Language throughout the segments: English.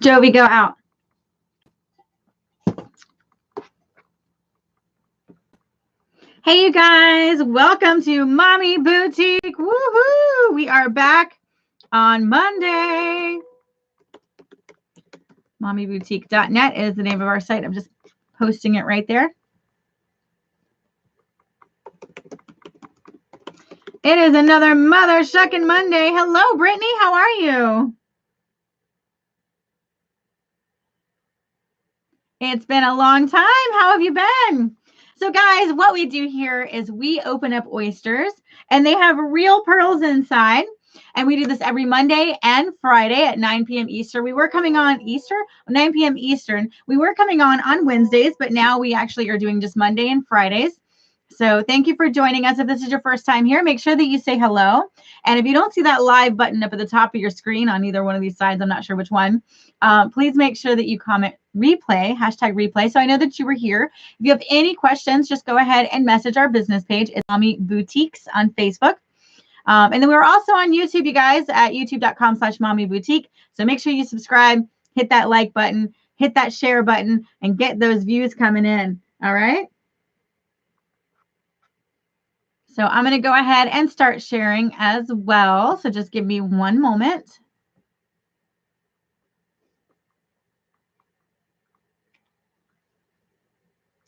Jovi, go out. Hey, you guys. Welcome to Mommy Boutique. Woohoo! We are back on Monday. MommyBoutique.net is the name of our site. I'm just posting it right there. It is another Mother Shucking Monday. Hello, Brittany. How are you? It's been a long time. How have you been? So, guys, what we do here is we open up oysters, and they have real pearls inside. And we do this every Monday and Friday at 9 p.m. Eastern. We were coming on 9 p.m. Eastern. We were coming on Wednesdays, but now we actually are doing just Monday and Fridays. So thank you for joining us. If this is your first time here, make sure that you say hello. And if you don't see that live button up at the top of your screen on either one of these sides, I'm not sure which one, please make sure that you comment replay, #replay, so I know that you were here. If you have any questions, just go ahead and message our business page. It's Mommy Boutiques on Facebook. And then we're also on YouTube, you guys, at youtube.com/mommyboutique. So make sure you subscribe, hit that like button, hit that share button, and get those views coming in. All right. So I'm going to go ahead and start sharing as well. So just give me one moment.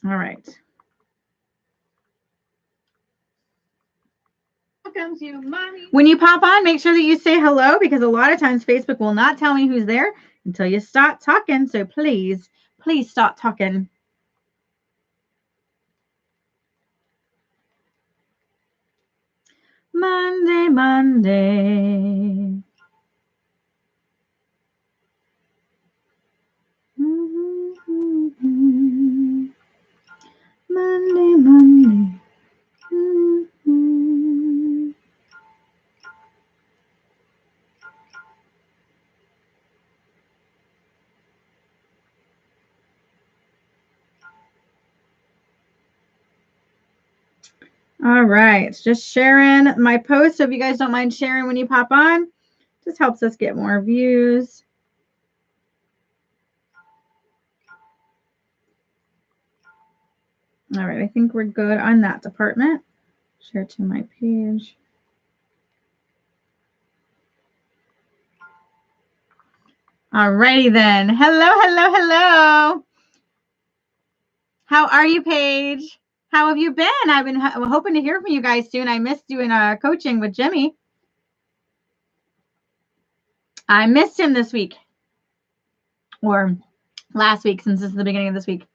All right. Welcome to Mommy. When you pop on, make sure that you say hello, because a lot of times Facebook will not tell me who's there until you start talking. So please start talking. Monday. Monday. All right, just sharing my post. So if you guys don't mind sharing when you pop on, just helps us get more views. All right, I think we're good on that department. Share to my page. All righty then. Hello. How are you, Paige? How have you been? I've been hoping to hear from you guys soon. I missed doing coaching with Jimmy. I missed him this week, or last week, since this is the beginning of this week.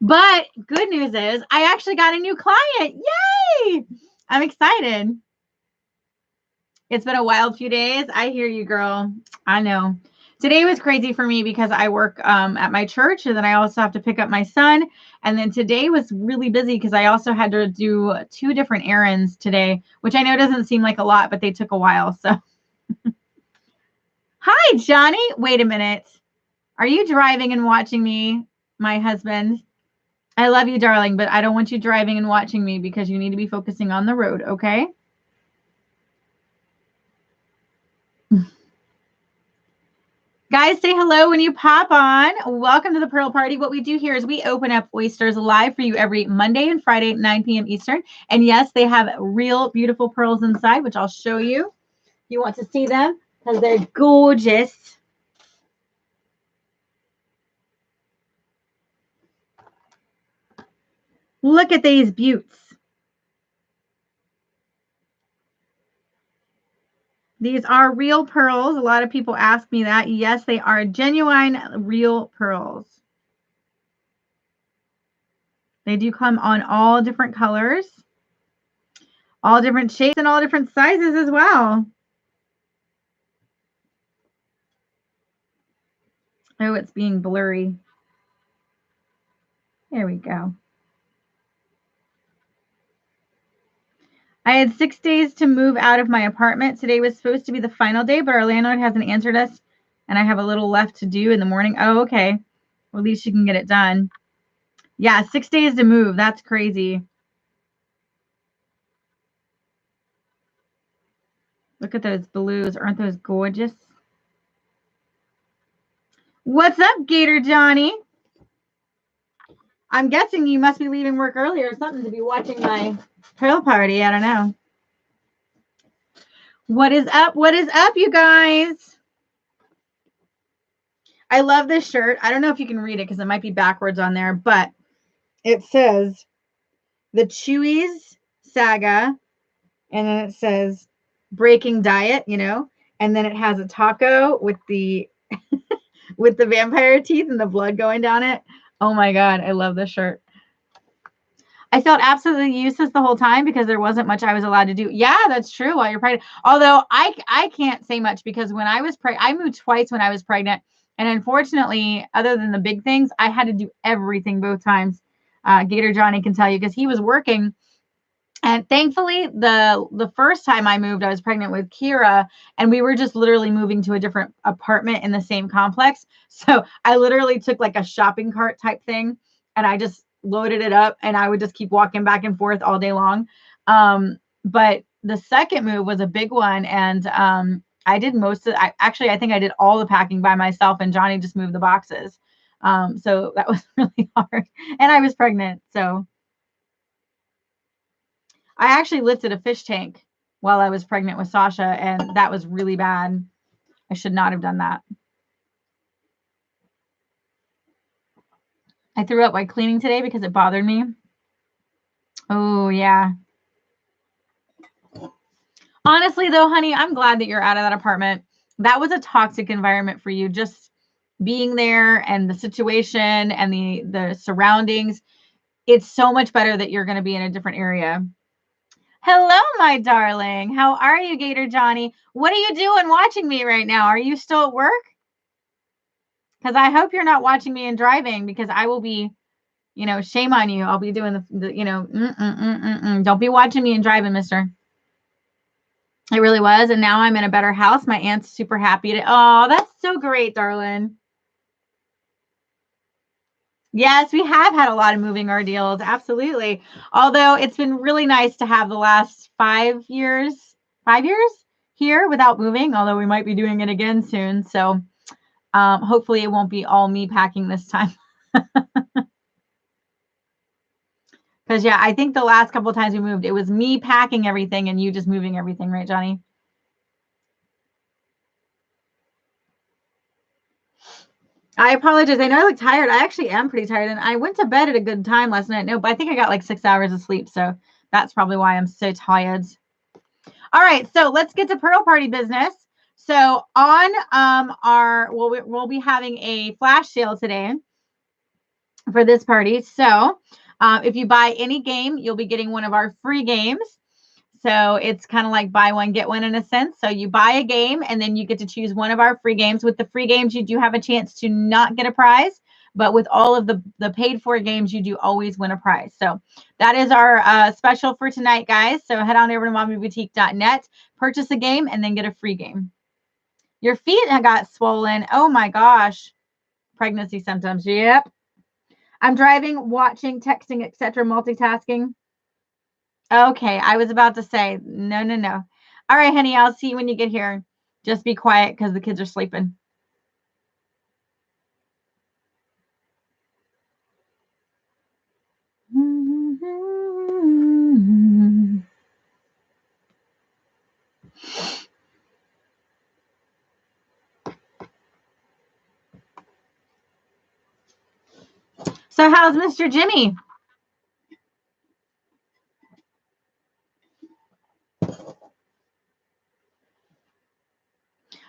But good news is I actually got a new client. Yay! I'm excited. It's been a wild few days. I hear you, girl. I know. Today was crazy for me because I work at my church, and then I also have to pick up my son. And then today was really busy because I also had to do 2 different errands today, which I know doesn't seem like a lot, but they took a while. So, hi, Johnny. Wait a minute. Are you driving and watching me, my husband? I love you, darling, but I don't want you driving and watching me because you need to be focusing on the road, okay? Guys, say hello when you pop on. Welcome to the Pearl Party. What we do here is we open up oysters live for you every Monday and Friday at 9 p.m. Eastern. And yes, they have real beautiful pearls inside, which I'll show you if you want to see them, because they're gorgeous. Look at these beauts. These are real pearls. A lot of people ask me that. Yes, they are genuine, real pearls. They do come on all different colors, all different shapes, and all different sizes as well. Oh, it's being blurry. There we go. I had 6 days to move out of my apartment. Today was supposed to be the final day, but our landlord hasn't answered us, and I have a little left to do in the morning. Oh, okay. Well, at least you can get it done. Yeah, 6 days to move. That's crazy. Look at those blues. Aren't those gorgeous? What's up, Gator Johnny? I'm guessing you must be leaving work early or something to be watching my pearl party. I don't know. What is up? What is up, you guys? I love this shirt. I don't know if you can read it because it might be backwards on there, but it says the Chewies Saga, and then it says Breaking Diet, and then it has a taco with the with the vampire teeth and the blood going down it. Oh my god, I love this shirt. I felt absolutely useless the whole time because there wasn't much I was allowed to do. Yeah, that's true while you're pregnant. Although I can't say much because when I was pregnant, I moved twice when I was pregnant. And unfortunately, other than the big things, I had to do everything both times. Gator Johnny can tell you because he was working. And thankfully, the first time I moved, I was pregnant with Kira, and we were just literally moving to a different apartment in the same complex. So I literally took like a shopping cart type thing, and I just loaded it up, and I would just keep walking back and forth all day long. But the second move was a big one, and I did most of. I think I did all the packing by myself, and Johnny just moved the boxes. So that was really hard, and I was pregnant, so. I actually lifted a fish tank while I was pregnant with Sasha, and that was really bad. I should not have done that. I threw up while cleaning today because it bothered me. Oh, yeah. Honestly, though, honey, I'm glad that you're out of that apartment. That was a toxic environment for you. Just being there and the situation and the surroundings. It's so much better that you're going to be in a different area. Hello, my darling. How are you, Gator Johnny? What are you doing watching me right now? Are you still at work? Because I hope you're not watching me and driving because I will be, shame on you. I'll be doing don't be watching me and driving, mister. It really was. And now I'm in a better house. My aunt's super happy oh, that's so great, darling. Yes, we have had a lot of moving ordeals. Absolutely. Although it's been really nice to have the last 5 years here without moving, although we might be doing it again soon. So hopefully it won't be all me packing this time. Because, yeah, I think the last couple of times we moved, it was me packing everything and you just moving everything, right, Johnny? I apologize. I know I look tired. I actually am pretty tired. And I went to bed at a good time last night. No, but I think I got like 6 hours of sleep. So that's probably why I'm so tired. All right. So let's get to Pearl Party business. So on we'll be having a flash sale today for this party. So if you buy any game, you'll be getting one of our free games. So it's kind of like buy one, get one in a sense. So you buy a game and then you get to choose one of our free games. With the free games, you do have a chance to not get a prize. But with all of the paid for games, you do always win a prize. So that is our special for tonight, guys. So head on over to mommyboutique.net, purchase a game, and then get a free game. Your feet got swollen. Oh my gosh. Pregnancy symptoms. Yep. I'm driving, watching, texting, etc., multitasking. Okay, I was about to say, no, no, no. All right, honey, I'll see you when you get here. Just be quiet because the kids are sleeping. So how's Mr. Jimmy?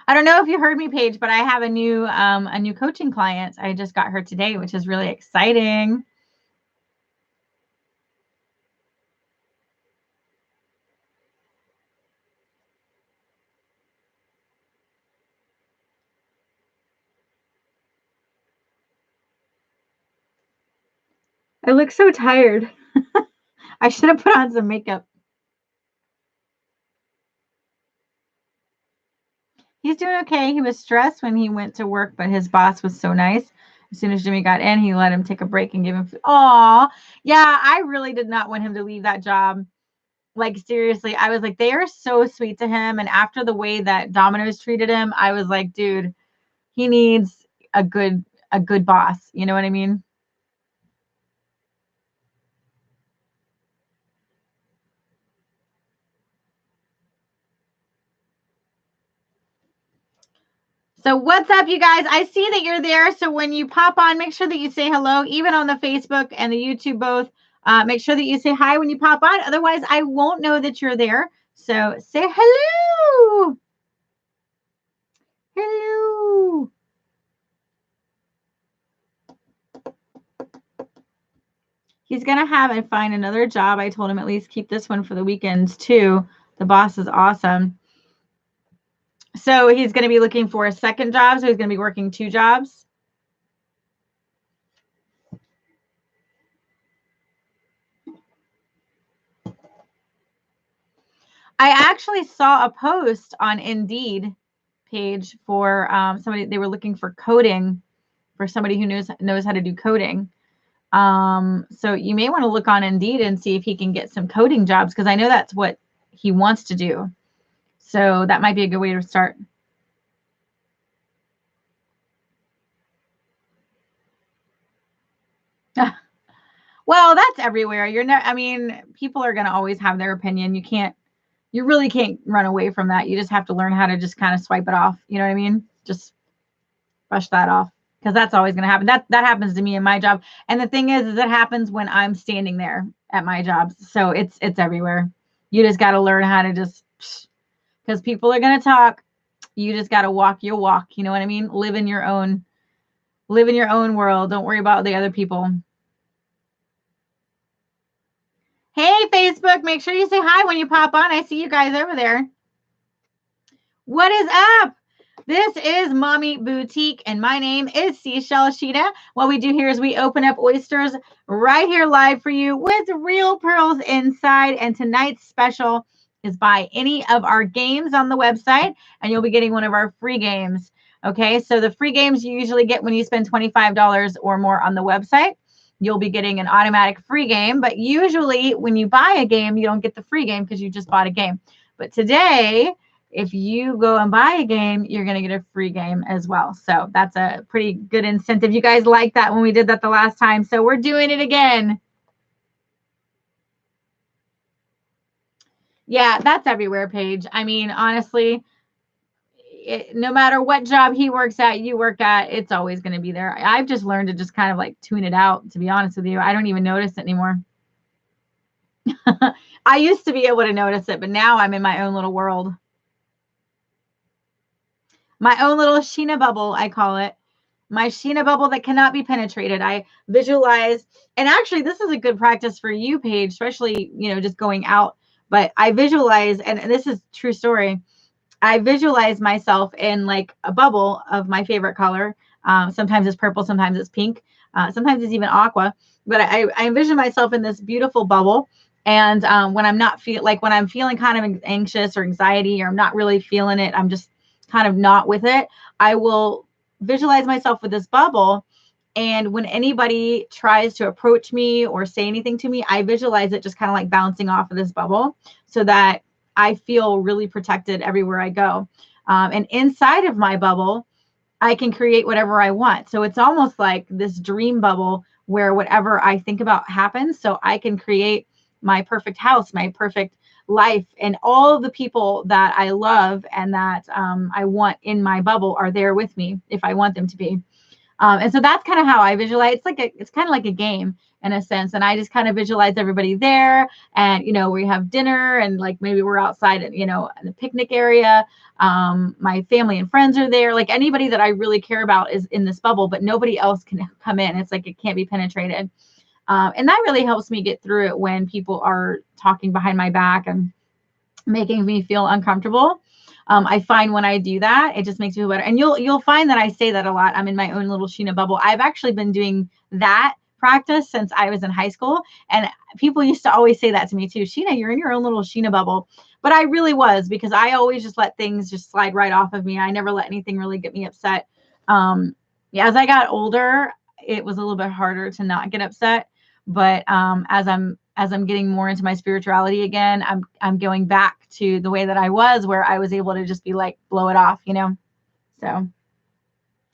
I don't know if you heard me, Paige, but I have a new coaching client. I just got her today, which is really exciting. I look so tired. I should have put on some makeup. He's doing okay. He was stressed when he went to work, but his boss was so nice. As soon as Jimmy got in, he let him take a break and give him food. Aw, yeah, I really did not want him to leave that job. Like, seriously, I was like, they are so sweet to him. And after the way that Domino's treated him, I was like, dude, he needs a good boss. You know what I mean? So what's up, you guys? I see that you're there. So when you pop on, make sure that you say hello, even on the Facebook and the YouTube both. Make sure that you say hi when you pop on. Otherwise, I won't know that you're there. So say hello. Hello. He's going to have and find another job. I told him at least keep this one for the weekends too. The boss is awesome. So he's going to be looking for a second job. So he's going to be working 2 jobs. I actually saw a post on Indeed page for somebody. They were looking for coding for somebody who knows how to do coding. So you may want to look on Indeed and see if he can get some coding jobs, because I know that's what he wants to do. So that might be a good way to start. Well, that's everywhere. I mean, people are going to always have their opinion. You really can't run away from that. You just have to learn how to just kind of swipe it off. You know what I mean? Just brush that off, because that's always going to happen. That happens to me in my job. And the thing is it happens when I'm standing there at my job. So it's everywhere. You just got to learn how to just, because people are going to talk. You just got to walk your walk. You know what I mean? Live in your own world. Don't worry about the other people. Hey, Facebook, make sure you say hi when you pop on. I see you guys over there. What is up? This is Mommy Boutique, and my name is Seashell Sheeta. What we do here is we open up oysters right here live for you with real pearls inside. And tonight's special is buy any of our games on the website, and you'll be getting one of our free games. Okay, so the free games you usually get when you spend $25 or more on the website. You'll be getting an automatic free game, but usually when you buy a game, you don't get the free game because you just bought a game. But today, if you go and buy a game, you're going to get a free game as well. So that's a pretty good incentive. You guys liked that when we did that the last time. So we're doing it again. Yeah, that's everywhere, Paige. I mean, honestly, no matter what job he works at, you work at, it's always going to be there. I've just learned to just kind of like tune it out, to be honest with you. I don't even notice it anymore. I used to be able to notice it, but now I'm in my own little world. My own little Sheena bubble, I call it. My Sheena bubble that cannot be penetrated. I visualize, and actually this is a good practice for you, Paige, especially, just going out. But I visualize, and this is true story. I visualize myself in like a bubble of my favorite color. Sometimes it's purple, sometimes it's pink, sometimes it's even aqua. But I envision myself in this beautiful bubble. And when I'm feeling kind of anxious or anxiety, or I'm not really feeling it, I'm just kind of not with it, I will visualize myself with this bubble. And when anybody tries to approach me or say anything to me, I visualize it just kind of like bouncing off of this bubble, so that I feel really protected everywhere I go. And inside of my bubble, I can create whatever I want. So it's almost like this dream bubble where whatever I think about happens. So I can create my perfect house, my perfect life, and all the people that I love and that I want in my bubble are there with me if I want them to be. And so that's kind of how I visualize. It's kind of like a game in a sense. And I just kind of visualize everybody there, and, we have dinner, and like maybe we're outside at, in the picnic area. My family and friends are there. Like anybody that I really care about is in this bubble, but nobody else can come in. It's like it can't be penetrated. And that really helps me get through it when people are talking behind my back and making me feel uncomfortable. I find when I do that, it just makes me feel better. And you'll find that I say that a lot. I'm in my own little Sheena bubble. I've actually been doing that practice since I was in high school. And people used to always say that to me too. Sheena, you're in your own little Sheena bubble. But I really was, because I always just let things just slide right off of me. I never let anything really get me upset. As I got older, it was a little bit harder to not get upset. But as I'm getting more into my spirituality again, I'm going back to the way that I was, where I was able to just be like, blow it off, So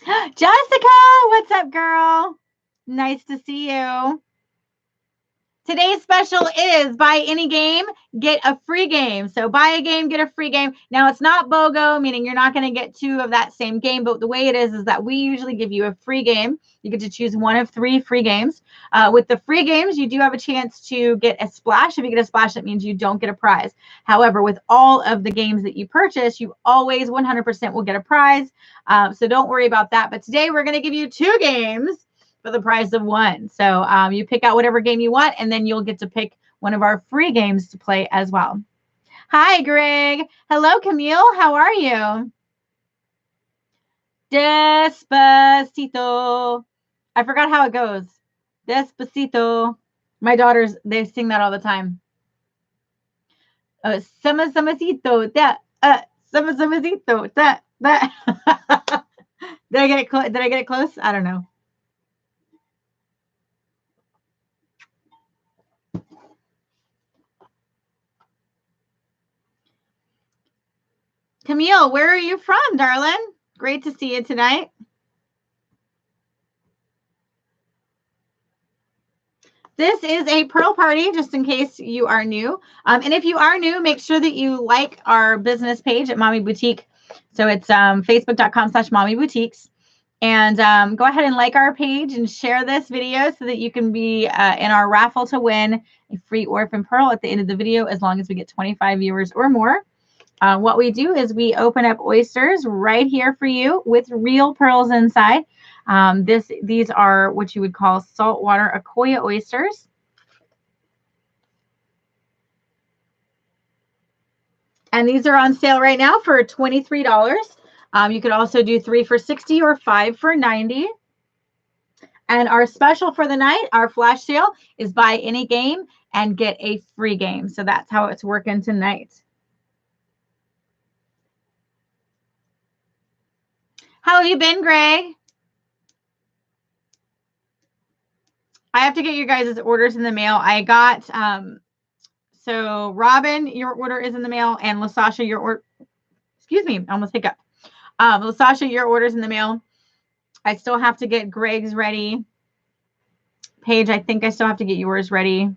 Jessica, what's up, girl? Nice to see you. Today's special is buy any game, get a free game. So buy a game, get a free game. Now it's not BOGO, meaning you're not going to get two of that same game. But the way it is that we usually give you a free game. You get to choose one of 3 free games. With the free games, you do have a chance to get a splash. If you get a splash, that means you don't get a prize. However, with all of the games that you purchase, you always 100% will get a prize. So don't worry about that. But today we're going to give you 2 games for the price of 1. So you pick out whatever game you want, and then you'll get to pick one of our free games to play as well. Hi, Greg. Hello, Camille. How are you? Despacito. I forgot how it goes. Despacito. My daughters, they sing that all the time. Samacito, da, samacito, da, da. Did I get it close? Did I get it close? I don't know. Camille, where are you from, darling? Great to see you tonight. This is a Pearl Party, just in case you are new. And if you are new, make sure that you like our business page at Mommy Boutique. So it's facebook.com/Mommy Boutiques. And go ahead and like our page and share this video so that you can be in our raffle to win a free orphan pearl at the end of the video, as long as we get 25 viewers or more. What we do is we open up oysters right here for you with real pearls inside. These are what you would call saltwater Akoya oysters. And these are on sale right now for $23. You could also do 3 for $60 or 5 for $90. And our special for the night, our flash sale, is buy any game and get a free game. So that's how it's working tonight. How have you been, Greg? I have to get you guys' orders in the mail. I got, so Robin, your order is in the mail, and LaSasha, your order, excuse me, I almost hiccup. LaSasha, your order's in the mail. I still have to get Greg's ready. Paige, I think I still have to get yours ready.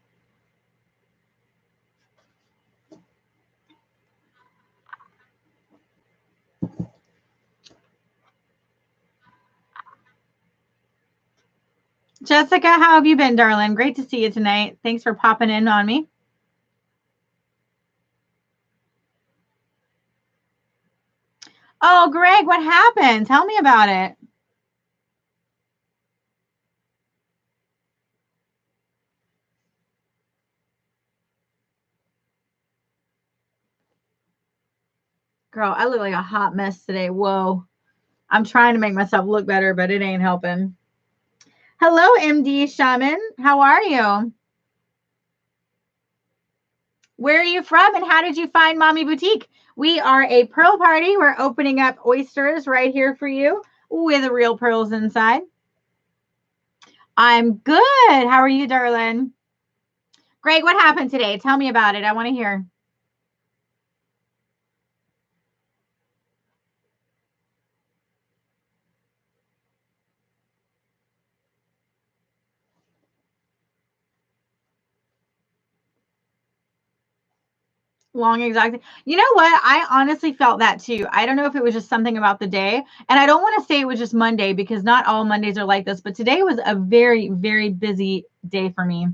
Jessica, how have you been, darling? Great to see you tonight. Thanks for popping in on me. Oh, Greg, what happened? Tell me about it. Girl, I look like a hot mess today. Whoa. I'm trying to make myself look better, but it ain't helping. Hello, MD Shaman. How are you? Where are you from, and how did you find Mommy Boutique? We are a pearl party. We're opening up oysters right here for you with real pearls inside. I'm good. How are you, darling? Greg, what happened today? Tell me about it. I want to hear. Long exactly. You know what? I honestly felt that too. I don't know if it was just something about the day. And I don't want to say it was just Monday, because not all Mondays are like this, but today was a very, very busy day for me.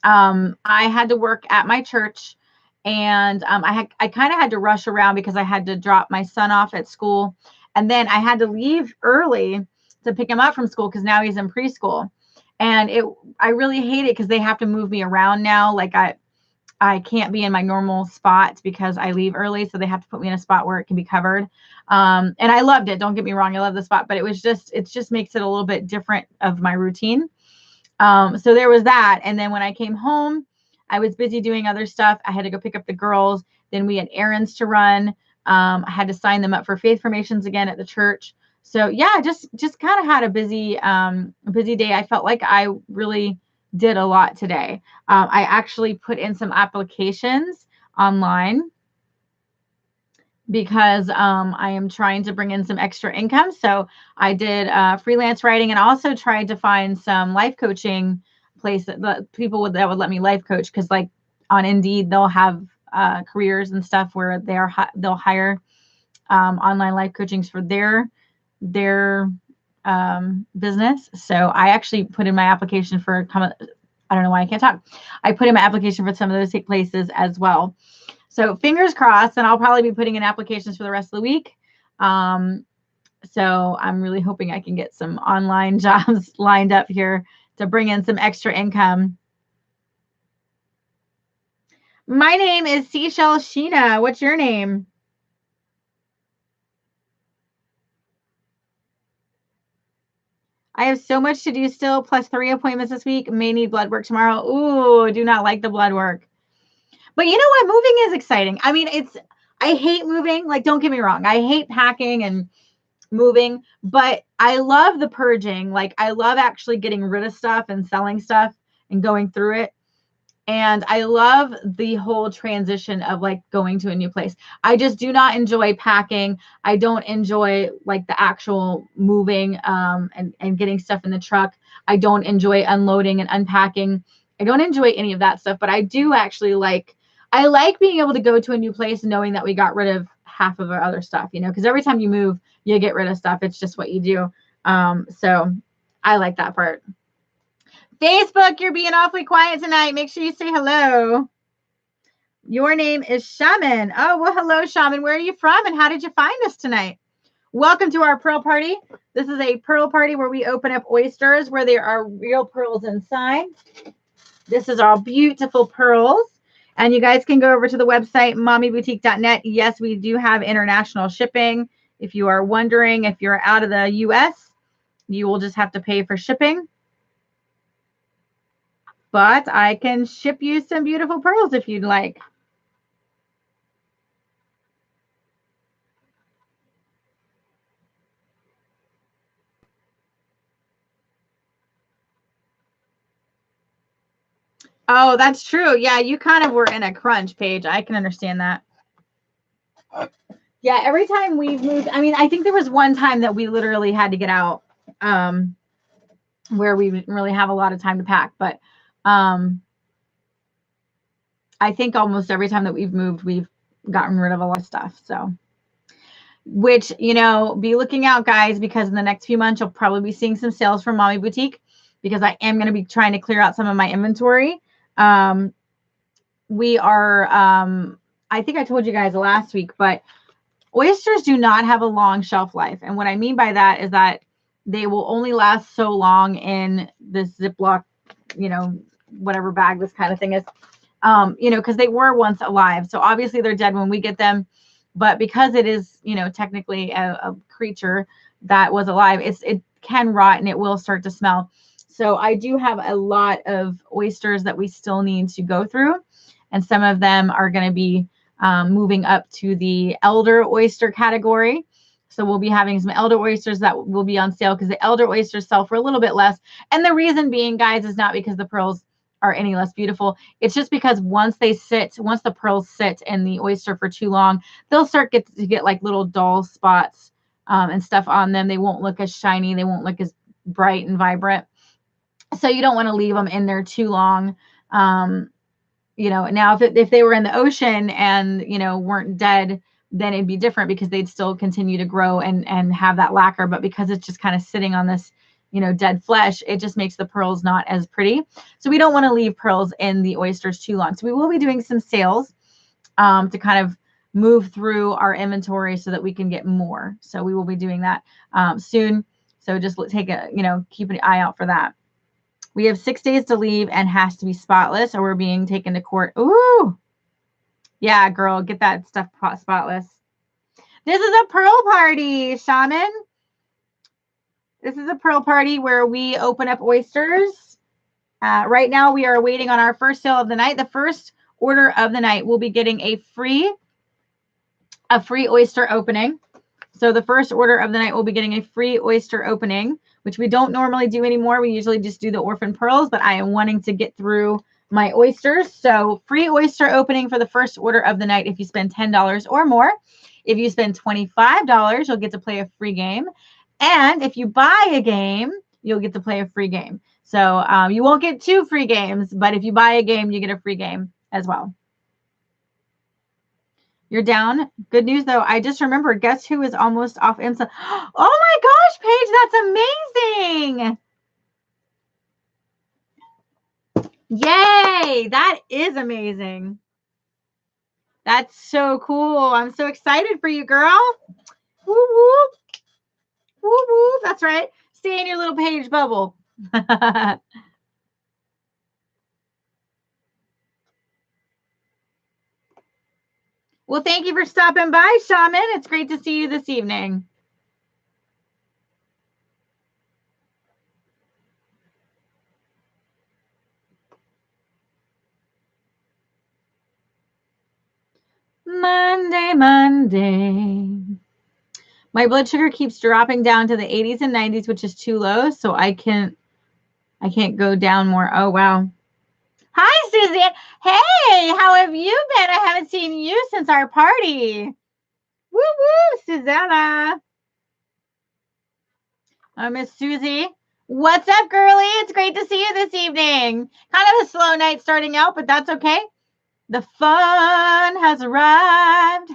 I had to work at my church, and I kind of had to rush around because I had to drop my son off at school, and then I had to leave early to pick him up from school because now he's in preschool. And I really hate it because they have to move me around now. Like I can't be in my normal spot because I leave early. So they have to put me in a spot where it can be covered. And I loved it. Don't get me wrong. I love the spot, but it just makes it a little bit different of my routine. So there was that. And then when I came home, I was busy doing other stuff. I had to go pick up the girls. Then we had errands to run. I had to sign them up for faith formations again at the church. So yeah, just kind of had a busy day. I felt like I really did a lot today. I actually put in some applications online, because I am trying to bring in some extra income. So I did freelance writing and also tried to find some life coaching place that people that would let me life coach, because like on Indeed they'll have careers and stuff where they'll hire online life coachings for their business. So I actually put in my application for I don't know why I can't talk. I put in my application for some of those places as well. So fingers crossed, and I'll probably be putting in applications for the rest of the week. So I'm really hoping I can get some online jobs lined up here to bring in some extra income. My name is Seashell Sheena. What's your name? I have so much to do still, plus 3 appointments this week. May need blood work tomorrow. Ooh, do not like the blood work. But you know what? Moving is exciting. I mean, I hate moving. Like, don't get me wrong. I hate packing and moving, but I love the purging. Like, I love actually getting rid of stuff and selling stuff and going through it. And I love the whole transition of like going to a new place. I just do not enjoy packing. I don't enjoy like the actual moving and getting stuff in the truck. I don't enjoy unloading and unpacking. I don't enjoy any of that stuff, but I do actually I like being able to go to a new place knowing that we got rid of half of our other stuff, because every time you move, you get rid of stuff. It's just what you do. So I like that part. Facebook, you're being awfully quiet tonight. Make sure you say hello. Your name is Shaman. Oh, well, hello, Shaman. Where are you from and how did you find us tonight? Welcome to our pearl party. This is a pearl party where we open up oysters where there are real pearls inside. This is all beautiful pearls. And you guys can go over to the website, mommyboutique.net. Yes, we do have international shipping. If you are wondering, if you're out of the U.S., you will just have to pay for shipping. But I can ship you some beautiful pearls if you'd like. Oh, that's true. Yeah, you kind of were in a crunch, Paige. I can understand that. Yeah, every time we've moved, I mean, I think there was one time that we literally had to get out where we didn't really have a lot of time to pack. But I think almost every time that we've moved, we've gotten rid of a lot of stuff. So, which, be looking out, guys, because in the next few months, you'll probably be seeing some sales from Mommy Boutique because I am going to be trying to clear out some of my inventory. We are, I think I told you guys last week, but oysters do not have a long shelf life. And what I mean by that is that they will only last so long in this Ziploc, whatever bag this kind of thing is, because they were once alive. So obviously they're dead when we get them. But because it is, technically a creature that was alive, it can rot and it will start to smell. So I do have a lot of oysters that we still need to go through. And some of them are going to be moving up to the elder oyster category. So we'll be having some elder oysters that will be on sale because the elder oysters sell for a little bit less. And the reason being, guys, is not because the pearls are any less beautiful. It's just because once the pearls sit in the oyster for too long, they'll start to get like little dull spots and stuff on them. They won't look as shiny. They won't look as bright and vibrant. So you don't want to leave them in there too long. Now if they were in the ocean and, weren't dead, then it'd be different because they'd still continue to grow and have that lacquer. But because it's just kind of sitting on this, dead flesh, it just makes the pearls not as pretty. So we don't want to leave pearls in the oysters too long. So we will be doing some sales to kind of move through our inventory so that we can get more. So we will be doing that soon. So just keep an eye out for that. We have 6 days to leave and has to be spotless or we're being taken to court. Ooh. Yeah, girl, get that stuff spotless. This is a pearl party, Shaman. This is a pearl party where we open up oysters. Right now, we are waiting on our first sale of the night. The first order of the night will be getting a free oyster opening. So the first order of the night will be getting a free oyster opening, which we don't normally do anymore. We usually just do the orphan pearls, but I am wanting to get through my oysters. So free oyster opening for the first order of the night if you spend $10 or more. If you spend $25, you'll get to play a free game. And if you buy a game, you'll get to play a free game. So you won't get 2 free games, but if you buy a game, you get a free game as well. You're down. Good news, though. I just remembered. Guess who is almost off Insta? Oh my gosh, Paige, that's amazing. Yay. That is amazing. That's so cool. I'm so excited for you, girl. Woo woo. Woo woo. That's right. Stay in your little Paige bubble. Well, thank you for stopping by, Shaman. It's great to see you this evening. Monday. My blood sugar keeps dropping down to the 80s and 90s, which is too low, so I can't go down more. Oh, wow. Hi, Suzanne. Hey, how have you been? I haven't seen you since our party. Woo woo, Susanna. Miss Susie. What's up, girlie? It's great to see you this evening. Kind of a slow night starting out, but that's okay. The fun has arrived.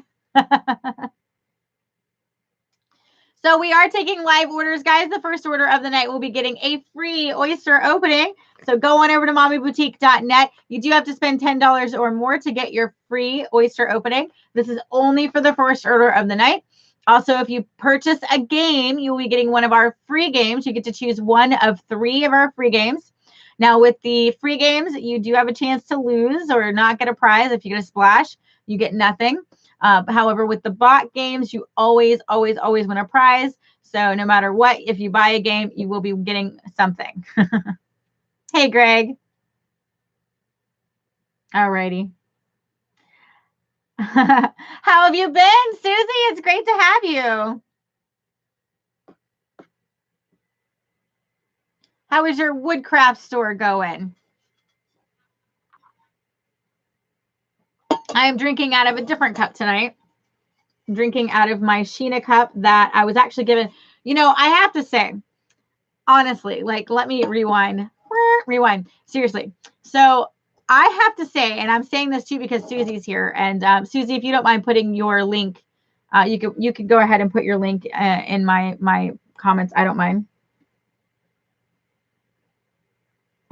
So we are taking live orders, guys. The first order of the night will be getting a free oyster opening. So go on over to mommyboutique.net. You do have to spend $10 or more to get your free oyster opening. This is only for the first order of the night. Also, if you purchase a game, you will be getting one of our free games. You get to choose one of 3 of our free games. Now, with the free games, you do have a chance to lose or not get a prize. If you get a splash, you get nothing. However, with the bot games, you always win a prize. So no matter what, if you buy a game, you will be getting something. Hey, Greg. Alrighty. How have you been, Susie? It's great to have you. How is your woodcraft store going? I am drinking out of a different cup tonight. I'm drinking out of my Sheena cup that I was actually given. You know, I have to say, honestly, like, let me rewind. Seriously. So I have to say, and I'm saying this too because Susie's here. And Susie, if you don't mind putting your link, you could go ahead and put your link in my comments. I don't mind.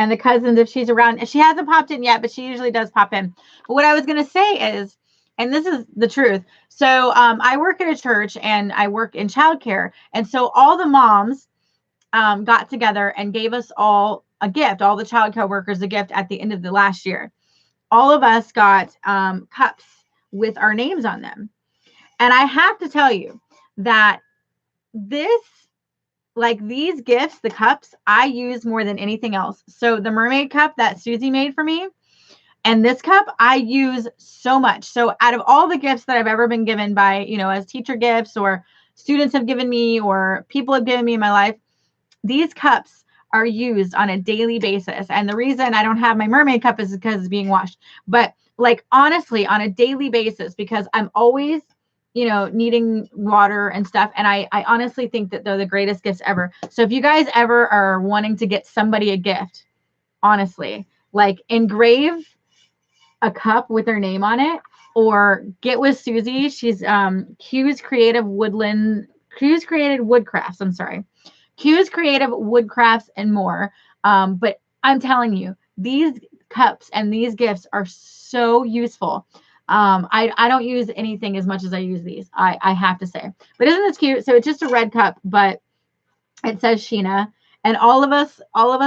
And the cousins, if she's around, she hasn't popped in yet, but she usually does pop in. But what I was going to say is, and this is the truth. So I work at a church and I work in childcare. And so all the moms got together and gave us all a gift, all the childcare workers a gift at the end of the last year. All of us got cups with our names on them. And I have to tell you that these gifts, the cups, I use more than anything else. So the mermaid cup that Susie made for me and this cup, I use so much. So out of all the gifts that I've ever been given by, as teacher gifts or students have given me or people have given me in my life, these cups are used on a daily basis. And the reason I don't have my mermaid cup is because it's being washed. But like, honestly, on a daily basis, because I'm always, needing water and stuff. And I honestly think that they're the greatest gifts ever. So if you guys ever are wanting to get somebody a gift, honestly, like engrave a cup with their name on it or get with Susie. She's Q's Creative Woodcrafts. I'm sorry. Q's Creative Woodcrafts and more. But I'm telling you, these cups and these gifts are so useful. I don't use anything as much as I use these. I have to say. But isn't this cute? So it's just a red cup, but it says Sheena, and all of us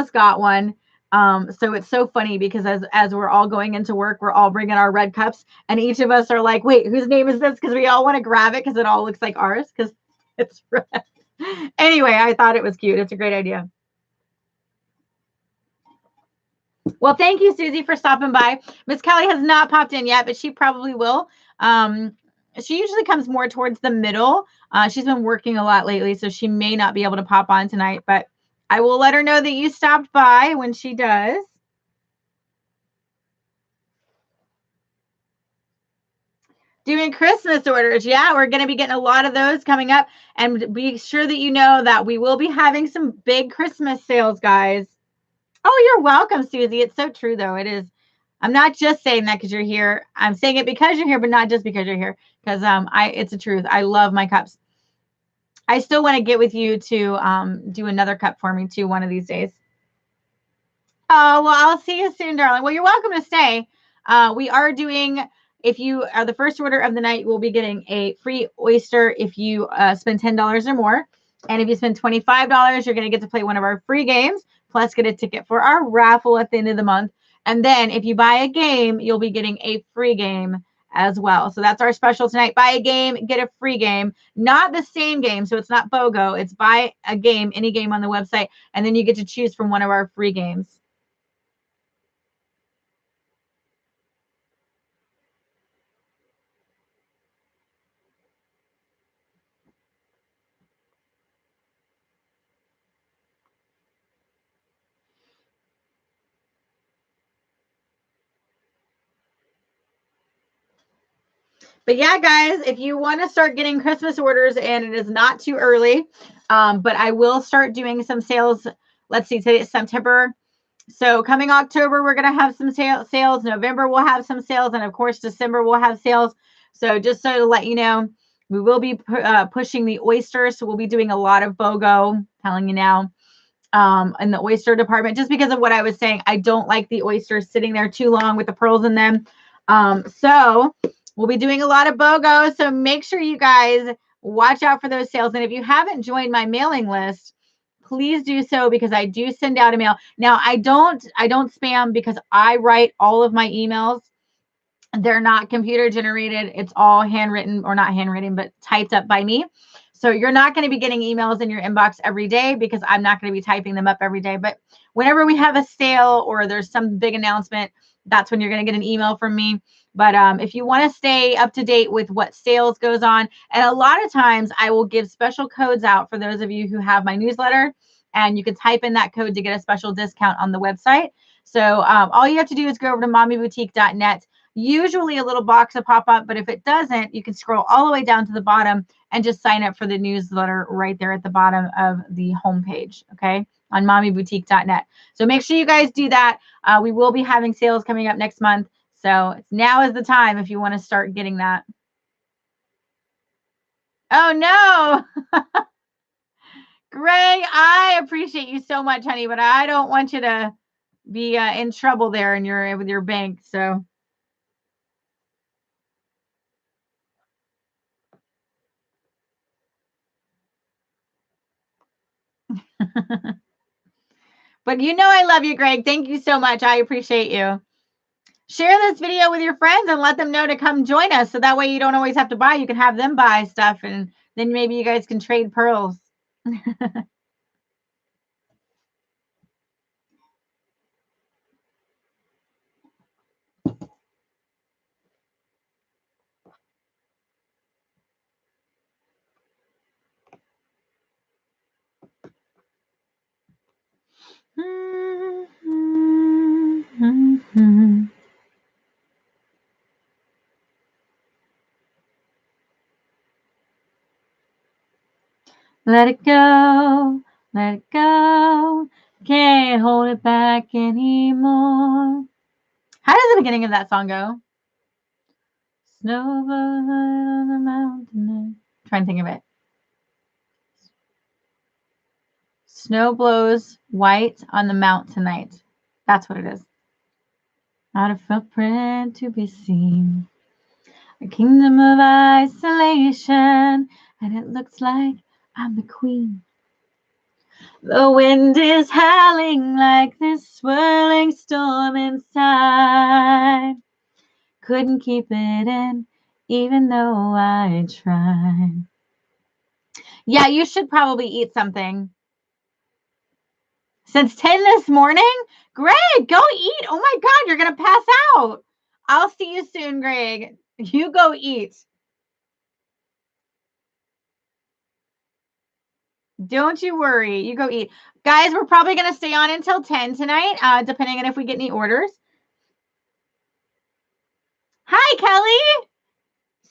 got one. So it's so funny because as we're all going into work, we're all bringing our red cups, and each of us are like, wait, whose name is this? Because we all want to grab it because it all looks like ours because it's red. Anyway, I thought it was cute. It's a great idea. Well, thank you, Susie, for stopping by. Miss Kelly has not popped in yet, but she probably will. She usually comes more towards the middle. She's been working a lot lately, so she may not be able to pop on tonight, but I will let her know that you stopped by when she does. Doing Christmas orders. Yeah, we're going to be getting a lot of those coming up. And be sure that you know that we will be having some big Christmas sales, guys. Oh, you're welcome, Susie. It's so true, though. It is. I'm not just saying that because you're here. I'm saying it because you're here, but not just because you're here. Because it's the truth. I love my cups. I still want to get with you to do another cup for me too one of these days. Oh, well, I'll see you soon, darling. Well, you're welcome to stay. We are doing, if you are the first order of the night, we'll be getting a free oyster if you spend $10 or more. And if you spend $25, you're going to get to play one of our free games, plus get a ticket for our raffle at the end of the month. And then if you buy a game, you'll be getting a free game as well. So that's our special tonight. Buy a game, get a free game. Not the same game. So it's not BOGO. It's buy a game, any game on the website, and then you get to choose from one of our free games. But yeah, guys, if you want to start getting Christmas orders, and it is not too early, but I will start doing some sales. Let's see, today it's September. So coming October, we're going to have some sales. November, we'll have some sales. And of course, December, we'll have sales. So just so to let you know, we will be pushing the oysters. So we'll be doing a lot of BOGO, telling you now, in the oyster department, just because of what I was saying. I don't like the oysters sitting there too long with the pearls in them. So we'll be doing a lot of BOGO. So make sure you guys watch out for those sales. And if you haven't joined my mailing list, please do so, because I do send out a mail. Now, I don't spam, because I write all of my emails. They're not computer generated. It's all handwritten, or not handwritten, but typed up by me. So you're not going to be getting emails in your inbox every day, because I'm not going to be typing them up every day. But whenever we have a sale or there's some big announcement, that's when you're going to get an email from me. But if you want to stay up to date with what sales goes on, and a lot of times I will give special codes out for those of you who have my newsletter, and you can type in that code to get a special discount on the website. So all you have to do is go over to mommyboutique.net. Usually a little box will pop up, but if it doesn't, you can scroll all the way down to the bottom and just sign up for the newsletter right there at the bottom of the homepage, okay, on mommyboutique.net. So make sure you guys do that. We will be having sales coming up next month. So now is the time if you want to start getting that. Oh, no. Greg, I appreciate you so much, honey, but I don't want you to be in trouble there with your bank. So. But you know I love you, Greg. Thank you so much. I appreciate you. Share this video with your friends and let them know to come join us. So that way you don't always have to buy. You can have them buy stuff, and then maybe you guys can trade pearls. Let it go, let it go. Can't hold it back anymore. How does the beginning of that song go? Snow blows on the mountain. Trying to think of it. Snow blows white on the mount tonight. That's what it is. Not a footprint to be seen. A kingdom of isolation, and it looks like I'm the queen. The wind is howling like this swirling storm inside. Couldn't keep it in, even though I tried. Yeah, you should probably eat something. Since 10 this morning? Greg, go eat. Oh my God, you're going to pass out. I'll see you soon, Greg. You go eat. Don't you worry. You go eat. Guys, we're probably going to stay on until 10 tonight, depending on if we get any orders. Hi, Kelly.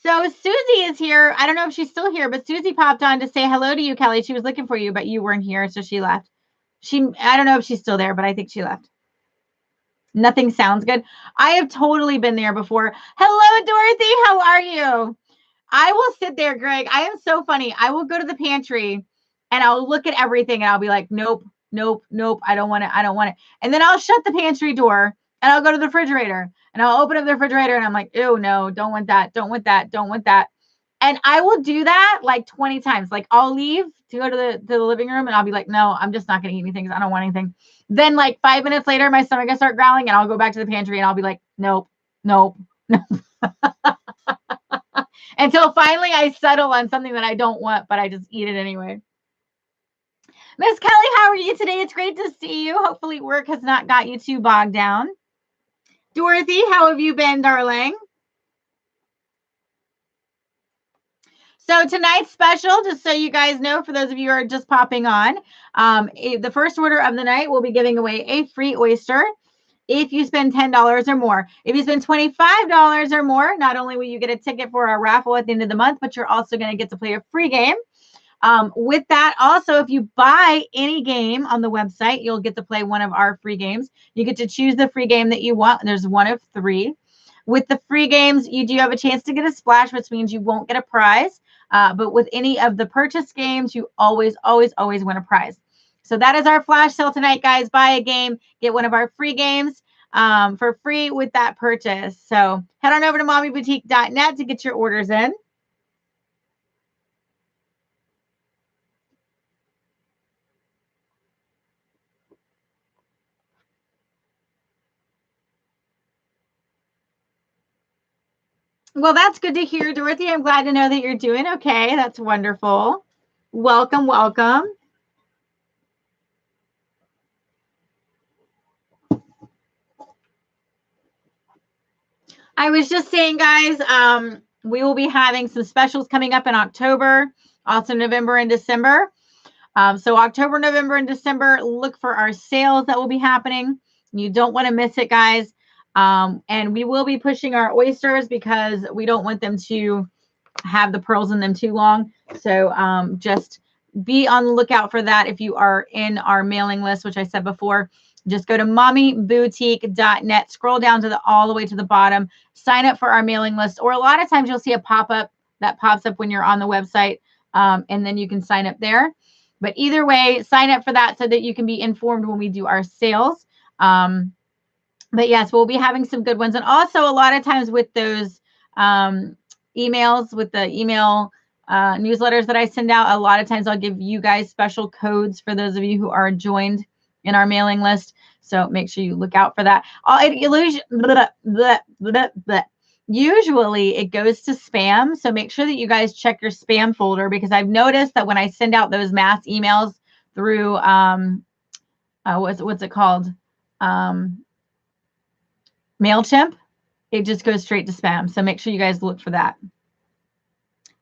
So Susie is here. I don't know if she's still here, but Susie popped on to say hello to you, Kelly. She was looking for you, but you weren't here, so she left. I don't know if she's still there, but I think she left. Nothing sounds good. I have totally been there before. Hello, Dorothy. How are you? I will sit there, Greg. I am so funny. I will go to the pantry and I'll look at everything and I'll be like, nope, nope, nope. I don't want it. I don't want it. And then I'll shut the pantry door and I'll go to the refrigerator and I'll open up the refrigerator and I'm like, ew, no, don't want that. Don't want that. Don't want that. And I will do that like 20 times. Like I'll leave to go to the living room and I'll be like, no, I'm just not going to eat anything because I don't want anything. Then like 5 minutes later, my stomach will start growling and I'll go back to the pantry and I'll be like, nope, nope, nope. Until finally I settle on something that I don't want, but I just eat it anyway. Miss Kelly, how are you today? It's great to see you. Hopefully work has not got you too bogged down. Dorothy, how have you been, darling? So tonight's special, just so you guys know, for those of you who are just popping on, the first order of the night, we'll be giving away a free oyster if you spend $10 or more. If you spend $25 or more, not only will you get a ticket for our raffle at the end of the month, but you're also going to get to play a free game. With that, also, if you buy any game on the website, you'll get to play one of our free games. You get to choose the free game that you want. There's one of 3. With the free games, you do have a chance to get a splash, which means you won't get a prize. But with any of the purchase games, you always, always, always win a prize. So that is our flash sale tonight, guys. Buy a game, get one of our free games for free with that purchase. So head on over to mommyboutique.net to get your orders in. Well, that's good to hear, Dorothy. I'm glad to know that you're doing okay. That's wonderful. Welcome, welcome. I was just saying, guys, we will be having some specials coming up in October, also November and December. So October, November, and December, look for our sales that will be happening. You don't want to miss it, guys. And we will be pushing our oysters because we don't want them to have the pearls in them too long. So just be on the lookout for that. If you are in our mailing list, which I said before, just go to mommyboutique.net, scroll down to all the way to the bottom, sign up for our mailing list. Or a lot of times you'll see a pop-up that pops up when you're on the website, and then you can sign up there. But either way, sign up for that so that you can be informed when we do our sales. But yes, we'll be having some good ones. And also a lot of times with those emails, with the email newsletters that I send out, a lot of times I'll give you guys special codes for those of you who are joined in our mailing list. So make sure you look out for that. Usually it goes to spam. So make sure that you guys check your spam folder, because I've noticed that when I send out those mass emails through, what's it called? MailChimp, it just goes straight to spam. So make sure you guys look for that.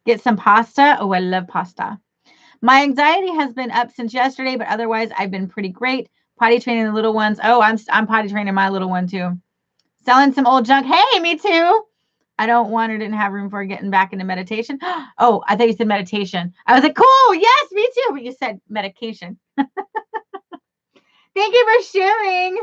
Get some pasta. Oh, I love pasta. My anxiety has been up since yesterday, but otherwise I've been pretty great. Potty training the little ones. Oh, I'm potty training my little one too. Selling some old junk. Hey, me too. I don't want or didn't have room for getting back into meditation. Oh, I thought you said meditation. I was like, cool. Yes, me too. But you said medication. Thank you for sharing.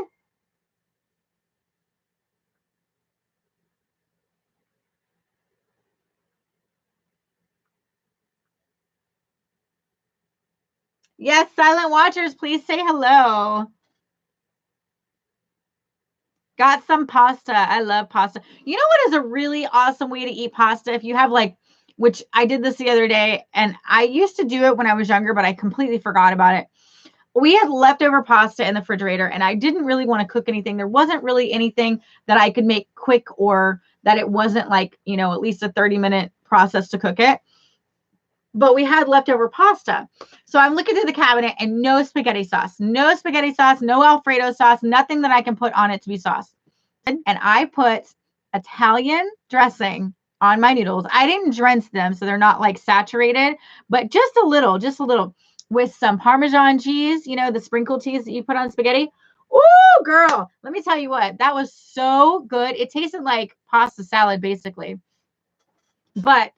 Yes, silent watchers, please say hello. Got some pasta. I love pasta. You know what is a really awesome way to eat pasta? If you have which I did this the other day, and I used to do it when I was younger, but I completely forgot about it. We had leftover pasta in the refrigerator, and I didn't really want to cook anything. There wasn't really anything that I could make quick, or that it wasn't at least a 30-minute process to cook it. But we had leftover pasta. So I'm looking through the cabinet and no spaghetti sauce, no Alfredo sauce, nothing that I can put on it to be sauce. And I put Italian dressing on my noodles. I didn't drench them, so they're not saturated, but just a little with some Parmesan cheese, the sprinkled cheese that you put on spaghetti. Ooh, girl, let me tell you what, that was so good. It tasted like pasta salad, basically. But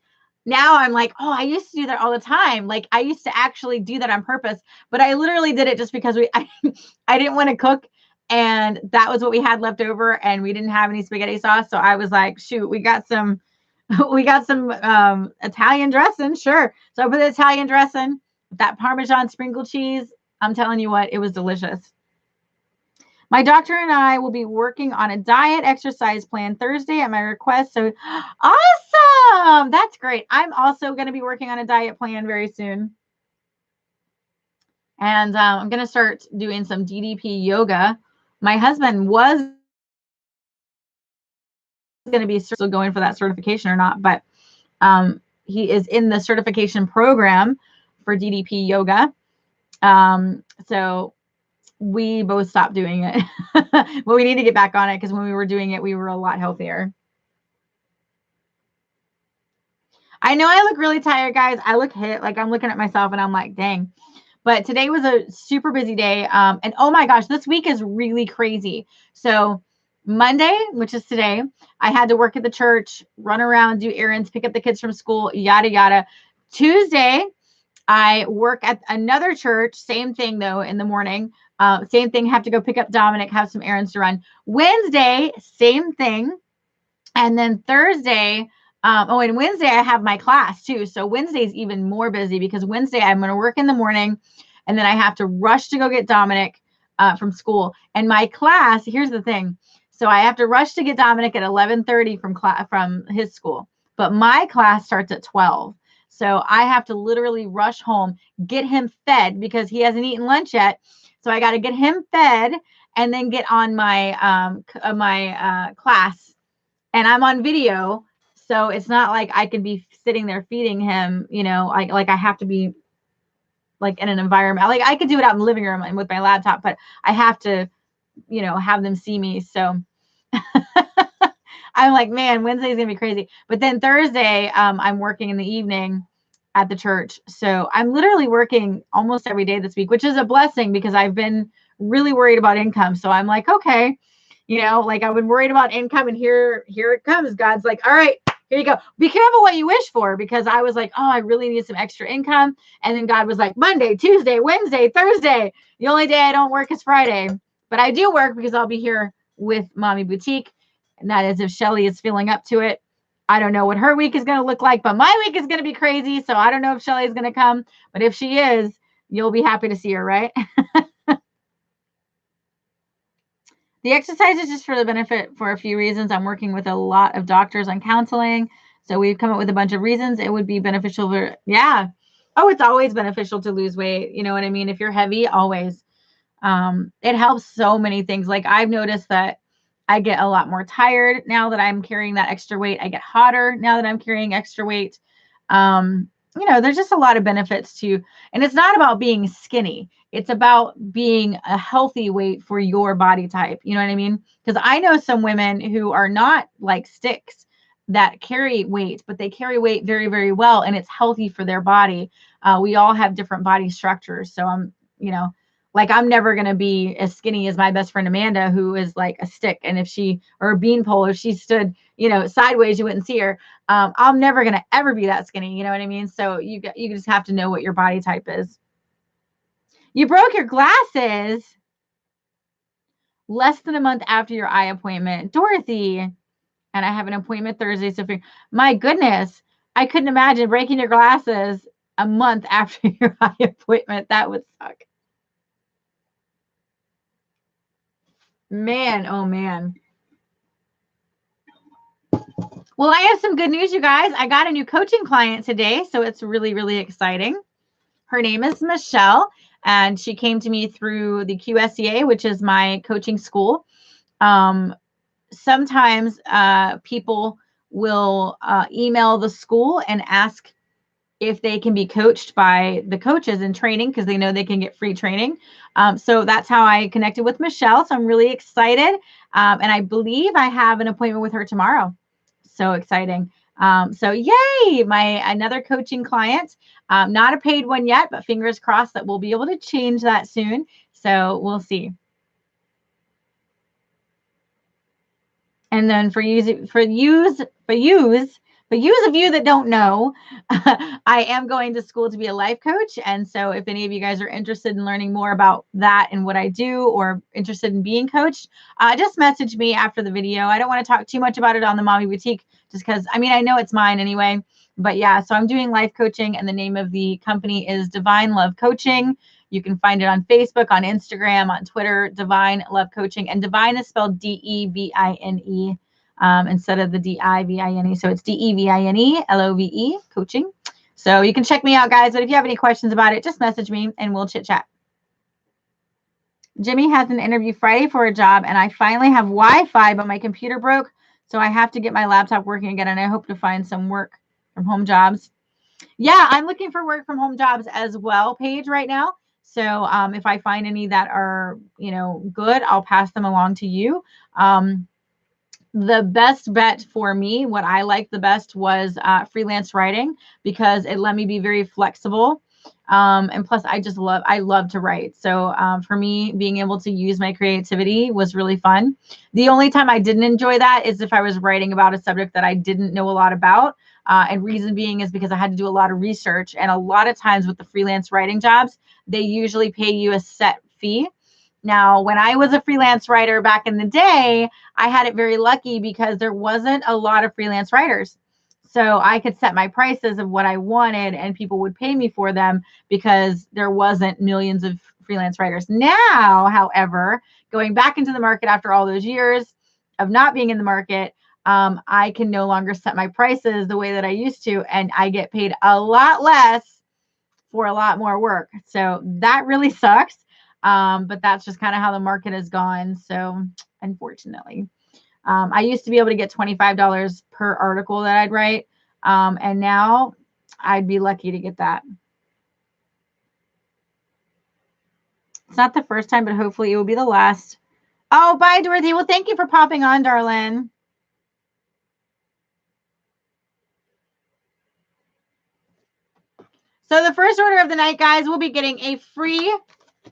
now I'm like, oh, I used to do that all the time. Like I used to actually do that on purpose, but I literally did it just because I didn't want to cook. And that was what we had left over, and we didn't have any spaghetti sauce. So I was like, shoot, we got some Italian dressing. Sure. So I put the Italian dressing, that Parmesan sprinkle cheese. I'm telling you what, it was delicious. My doctor and I will be working on a diet exercise plan Thursday at my request. So awesome. That's great. I'm also going to be working on a diet plan very soon. And I'm going to start doing some DDP yoga. My husband was going to be still going for that certification or not, but he is in the certification program for DDP yoga. So we both stopped doing it. But we need to get back on it because when we were doing it, we were a lot healthier. I know I look really tired, guys. I look hit. Like I'm looking at myself and I'm like, dang. But today was a super busy day. And oh my gosh, this week is really crazy. So Monday, which is today, I had to work at the church, run around, do errands, pick up the kids from school, yada, yada. Tuesday, I work at another church, same thing though, in the morning. Same thing, have to go pick up Dominic, have some errands to run. Wednesday, same thing. And then Thursday, and Wednesday I have my class too. So Wednesday's even more busy because Wednesday I'm going to work in the morning, and then I have to rush to go get Dominic from school. And my class, here's the thing. So I have to rush to get Dominic at 11:30 from his school. But my class starts at 12. So I have to literally rush home, get him fed because he hasn't eaten lunch yet. So I got to get him fed and then get on my class. And I'm on video, so it's not like I can be sitting there feeding him, like I have to be like in an environment. Like I could do it out in the living room and with my laptop, but I have to, have them see me. So I'm like, man, Wednesday's gonna be crazy. But then Thursday, I'm working in the evening at the church. So I'm literally working almost every day this week, which is a blessing because I've been really worried about income. So I'm like, okay, like I've been worried about income, and here it comes. God's like, all right, here you go. Be careful what you wish for, because I was like, oh, I really need some extra income. And then God was like, Monday, Tuesday, Wednesday, Thursday. The only day I don't work is Friday. But I do work because I'll be here with Mommy Boutique. And that is if Shelly is feeling up to it. I don't know what her week is going to look like, but my week is going to be crazy. So I don't know if Shelly is going to come. But if she is, you'll be happy to see her, right? The exercise is just for the benefit for a few reasons. I'm working with a lot of doctors on counseling. So we've come up with a bunch of reasons it would be beneficial for, yeah. Oh, it's always beneficial to lose weight. You know what I mean? If you're heavy, always. It helps so many things. Like I've noticed that I get a lot more tired now that I'm carrying that extra weight. I get hotter now that I'm carrying extra weight. There's just a lot of benefits to, and it's not about being skinny. It's about being a healthy weight for your body type. You know what I mean? Because I know some women who are not like sticks that carry weight, but they carry weight very, very well, and it's healthy for their body. We all have different body structures. So like I'm never going to be as skinny as my best friend Amanda, who is like a stick. And or a beanpole, if she stood, sideways, you wouldn't see her. I'm never going to ever be that skinny. You know what I mean? So you just have to know what your body type is. You broke your glasses less than a month after your eye appointment, Dorothy. And I have an appointment Thursday. So my goodness, I couldn't imagine breaking your glasses a month after your eye appointment. That would suck. Man, oh man. Well, I have some good news, you guys. I got a new coaching client today, so it's really, really exciting. Her name is Michelle, and she came to me through the QSEA, which is my coaching school. Sometimes people will email the school and ask if they can be coached by the coaches in training because they know they can get free training. So that's how I connected with Michelle. So I'm really excited. And I believe I have an appointment with her tomorrow. So exciting. So yay, another coaching client. Not a paid one yet, but fingers crossed that we'll be able to change that soon. So we'll see. And then for use But you as of you that don't know, I am going to school to be a life coach. And so if any of you guys are interested in learning more about that and what I do, or interested in being coached, just message me after the video. I don't want to talk too much about it on the Mommy Boutique, just because, I mean, I know it's mine anyway. But yeah, so I'm doing life coaching, and the name of the company is Divine Love Coaching. You can find it on Facebook, on Instagram, on Twitter, Divine Love Coaching. And Divine is spelled Devine. Instead of the Divine. So it's Devine, coaching. So you can check me out, guys. But if you have any questions about it, just message me and we'll chit chat. Jimmy has an interview Friday for a job, and I finally have Wi-Fi, but my computer broke. So I have to get my laptop working again, and I hope to find some work from home jobs. Yeah, I'm looking for work from home jobs as well, Paige, right now. So if I find any that are, good, I'll pass them along to you. The best bet for me, what I liked the best was freelance writing, because it let me be very flexible. And plus I love to write. So for me, being able to use my creativity was really fun. The only time I didn't enjoy that is if I was writing about a subject that I didn't know a lot about. And reason being is because I had to do a lot of research. And a lot of times with the freelance writing jobs, they usually pay you a set fee. Now, when I was a freelance writer back in the day, I had it very lucky because there wasn't a lot of freelance writers. So I could set my prices of what I wanted, and people would pay me for them because there wasn't millions of freelance writers. Now, however, going back into the market after all those years of not being in the market, I can no longer set my prices the way that I used to, and I get paid a lot less for a lot more work. So that really sucks. But that's just kind of how the market has gone. So unfortunately, I used to be able to get $25 per article that I'd write. And now I'd be lucky to get that. It's not the first time, but hopefully it will be the last. Oh, bye, Dorothy. Well, thank you for popping on, darling. So the first order of the night, guys, will be getting a free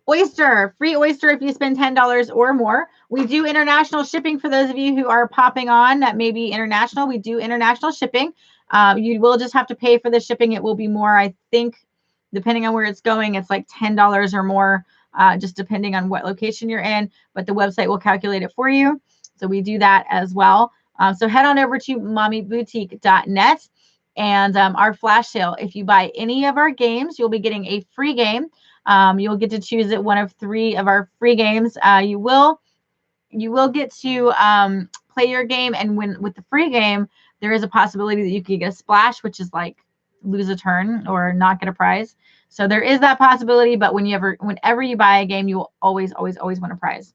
oyster if you spend $10 or more. We do international shipping for those of you who are popping on that may be international. We do international shipping. You will just have to pay for the shipping. It will be more, I think, depending on where it's going. It's like $10 or more, just depending on what location you're in. But the website will calculate it for you. So we do that as well. So head on over to mommyboutique.net. And our flash sale, if you buy any of our games, you'll be getting a free game. You'll get to choose it one of 3 of our free games. You will get to play your game, and with the free game, there is a possibility that you could get a splash, which is like lose a turn or not get a prize. So there is that possibility, but whenever you buy a game, you will always win a prize.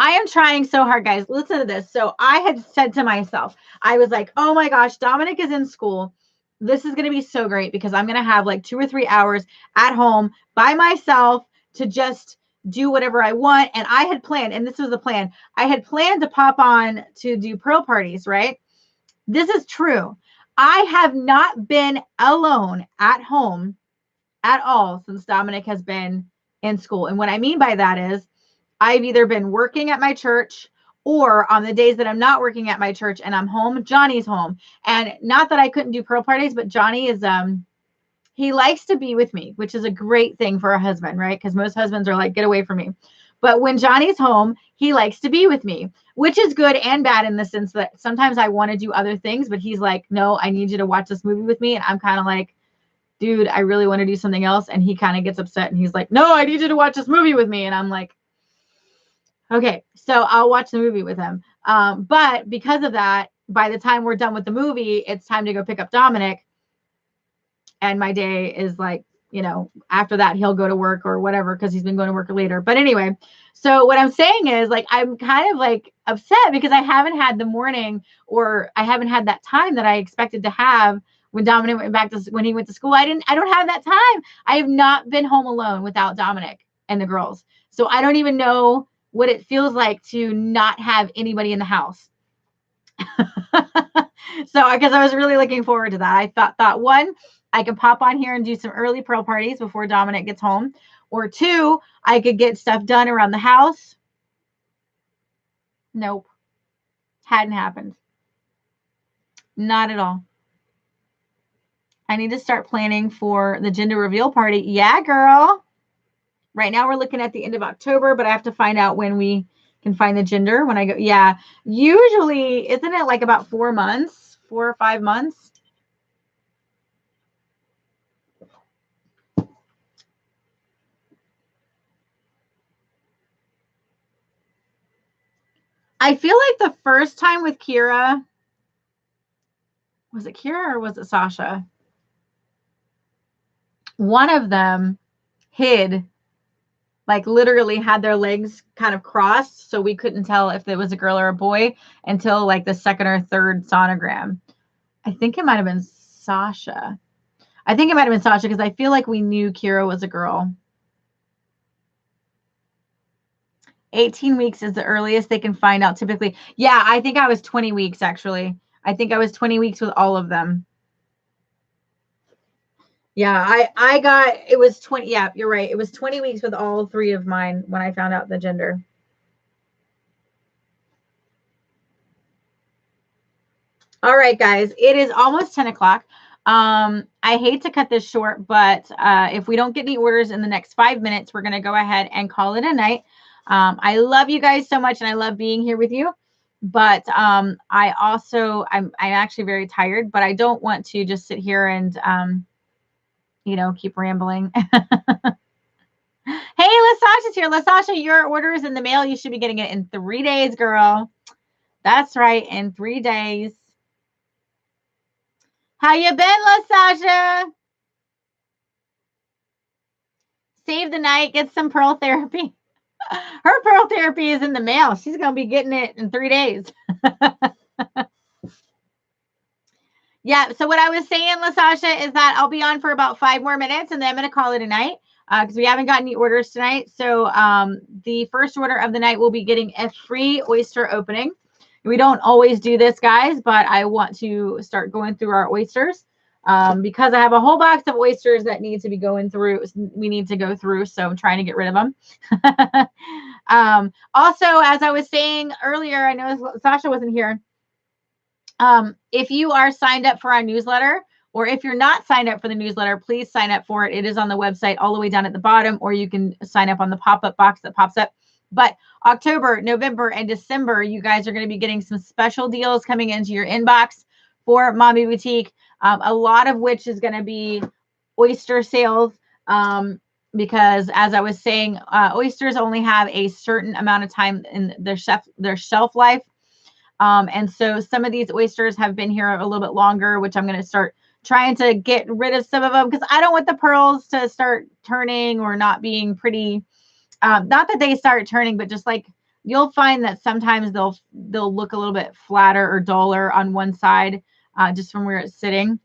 I am trying so hard, guys. Listen to this. So I had said to myself, I was like, oh my gosh, Dominic is in school. This is going to be so great because I'm going to have like 2 or 3 hours at home by myself to just do whatever I want. And I had planned, and this was the plan, I had planned to pop on to do pearl parties, right? This is true. I have not been alone at home at all since Dominic has been in school. And what I mean by that is I've either been working at my church, or on the days that I'm not working at my church and I'm home, Johnny's home. And not that I couldn't do pearl parties, but Johnny is, he likes to be with me, which is a great thing for a husband, right? Because most husbands are like, get away from me. But when Johnny's home, he likes to be with me, which is good and bad in the sense that sometimes I want to do other things, but he's like, no, I need you to watch this movie with me. And I'm kind of like, dude, I really want to do something else. And he kind of gets upset and he's like, no, I need you to watch this movie with me. And I'm like, okay, so I'll watch the movie with him. But because of that, by the time we're done with the movie, it's time to go pick up Dominic. And my day is like, after that, he'll go to work or whatever, because he's been going to work later. But anyway, so what I'm saying is, like, I'm kind of like upset because I haven't had the morning, or I haven't had that time that I expected to have when Dominic went back to, when he went to school. I don't have that time. I have not been home alone without Dominic and the girls. So I don't even know what it feels like to not have anybody in the house. So, because I was really looking forward to that. I thought one, I could pop on here and do some early pearl parties before Dominic gets home. Or 2, I could get stuff done around the house. Nope. Hadn't happened. Not at all. I need to start planning for the gender reveal party. Yeah, girl. Right now we're looking at the end of October, but I have to find out when we can find the gender when I go. Yeah. Usually, isn't it like about 4 months, 4 or 5 months? I feel like the first time with Kira, was it Kira or was it Sasha? One of them hid, like literally had their legs kind of crossed, so we couldn't tell if it was a girl or a boy until like the second or third sonogram. I think it might have been Sasha. I think it might have been Sasha because I feel like we knew Kira was a girl. 18 weeks is the earliest they can find out typically. Yeah, I think I was 20 weeks actually. I think I was 20 weeks with all of them. Yeah, I got, it was 20. Yeah, you're right. It was 20 weeks with all 3 of mine when I found out the gender. All right, guys, it is almost 10 o'clock. I hate to cut this short, but if we don't get any orders in the next 5 minutes, we're going to go ahead and call it a night. I love you guys so much, and I love being here with you. But I'm actually very tired, but I don't want to just sit here and, keep rambling. Hey, Lasasha's here. Lasasha, your order is in the mail. You should be getting it in 3 days, girl. That's right, in 3 days. How you been, Lasasha? Save the night, get some pearl therapy. Her pearl therapy is in the mail. She's going to be getting it in 3 days. Yeah, so what I was saying, Lasasha, is that I'll be on for about 5 more minutes, and then I'm going to call it a night because we haven't got any orders tonight. So the first order of the night will be getting a free oyster opening. We don't always do this, guys, but I want to start going through our oysters because I have a whole box of oysters that need to be going through. We need to go through, so I'm trying to get rid of them. Also, as I was saying earlier, I know Sasha wasn't here. If you are signed up for our newsletter, or if you're not signed up for the newsletter, please sign up for it. It is on the website all the way down at the bottom, or you can sign up on the pop-up box that pops up. But October, November, and December, you guys are going to be getting some special deals coming into your inbox for Mommy Boutique, a lot of which is going to be oyster sales because, as I was saying, oysters only have a certain amount of time in their shelf life. And so some of these oysters have been here a little bit longer, which I'm going to start trying to get rid of some of them because I don't want the pearls to start turning or not being pretty. Not that they start turning, but just like you'll find that sometimes they'll look a little bit flatter or duller on one side just from where it's sitting.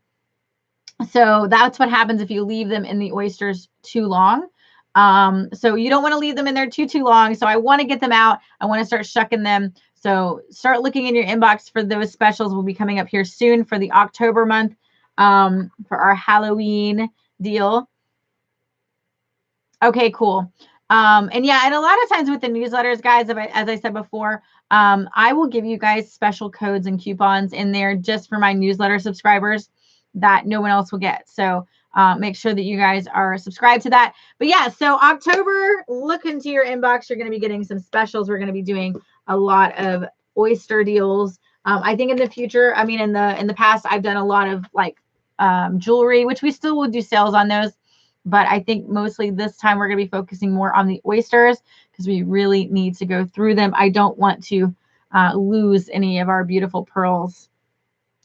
So that's what happens if you leave them in the oysters too long. So you don't want to leave them in there too long. So I want to get them out. I want to start shucking them. So start looking in your inbox for those specials. Will be coming up here soon for the October month for our Halloween deal. Okay, cool. And yeah, and a lot of times with the newsletters, guys, as I said before, I will give you guys special codes and coupons in there just for my newsletter subscribers that no one else will get. So make sure that you guys are subscribed to that. But yeah, so October, look into your inbox. You're going to be getting some specials. We're going to be doing a lot of oyster deals. I think in the future, I mean, in the past, I've done a lot of like jewelry, which we still will do sales on those. But I think mostly this time we're going to be focusing more on the oysters because we really need to go through them. I don't want to lose any of our beautiful pearls.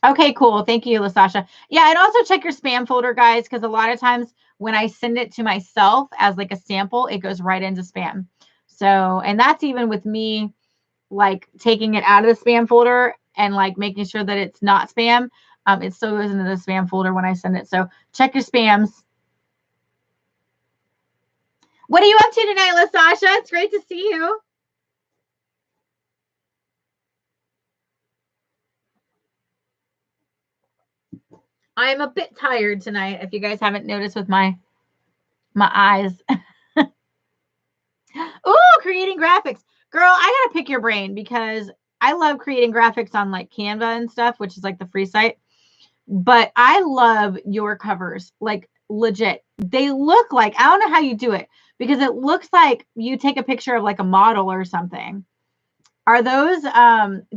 Okay, cool. Thank you, Lasasha. Yeah, and also check your spam folder, guys, because a lot of times when I send it to myself as like a sample, it goes right into spam. So, and that's even with me like taking it out of the spam folder and like making sure that it's not spam. It still goes into the spam folder when I send it. So check your spams. What are you up to tonight, Lasasha? It's great to see you. I'm a bit tired tonight, if you guys haven't noticed with my eyes. Ooh, creating graphics. Girl, I gotta pick your brain because I love creating graphics on like Canva and stuff, which is like the free site. But I love your covers, like legit. They look like, I don't know how you do it because it looks like you take a picture of like a model or something. Are those,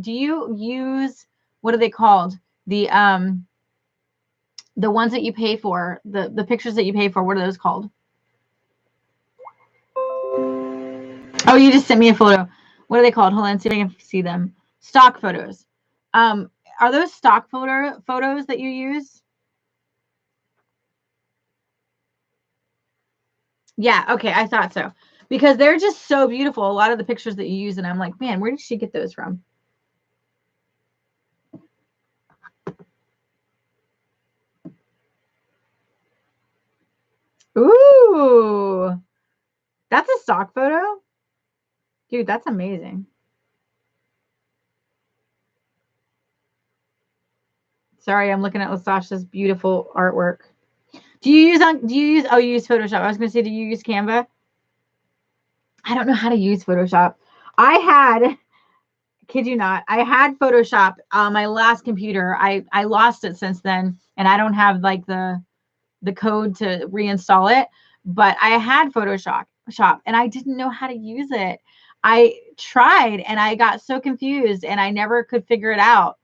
do you use, what are they called? The ones that you pay for, the pictures that you pay for, what are those called? Oh, you just sent me a photo. What are they called? Hold on, see if I can see them. Stock photos. Are those stock photos that you use? Yeah, okay, I thought so. Because they're just so beautiful, a lot of the pictures that you use, and I'm like, man, where did she get those from? Ooh, that's a stock photo? Dude, that's amazing. Sorry, I'm looking at Lasasha's beautiful artwork. Do you use, oh, you use Photoshop. I was going to say, do you use Canva? I don't know how to use Photoshop. I had, kid you not, I had Photoshop on my last computer. I lost it since then, and I don't have like the code to reinstall it, but I had Photoshop and I didn't know how to use it. I tried and I got so confused and I never could figure it out.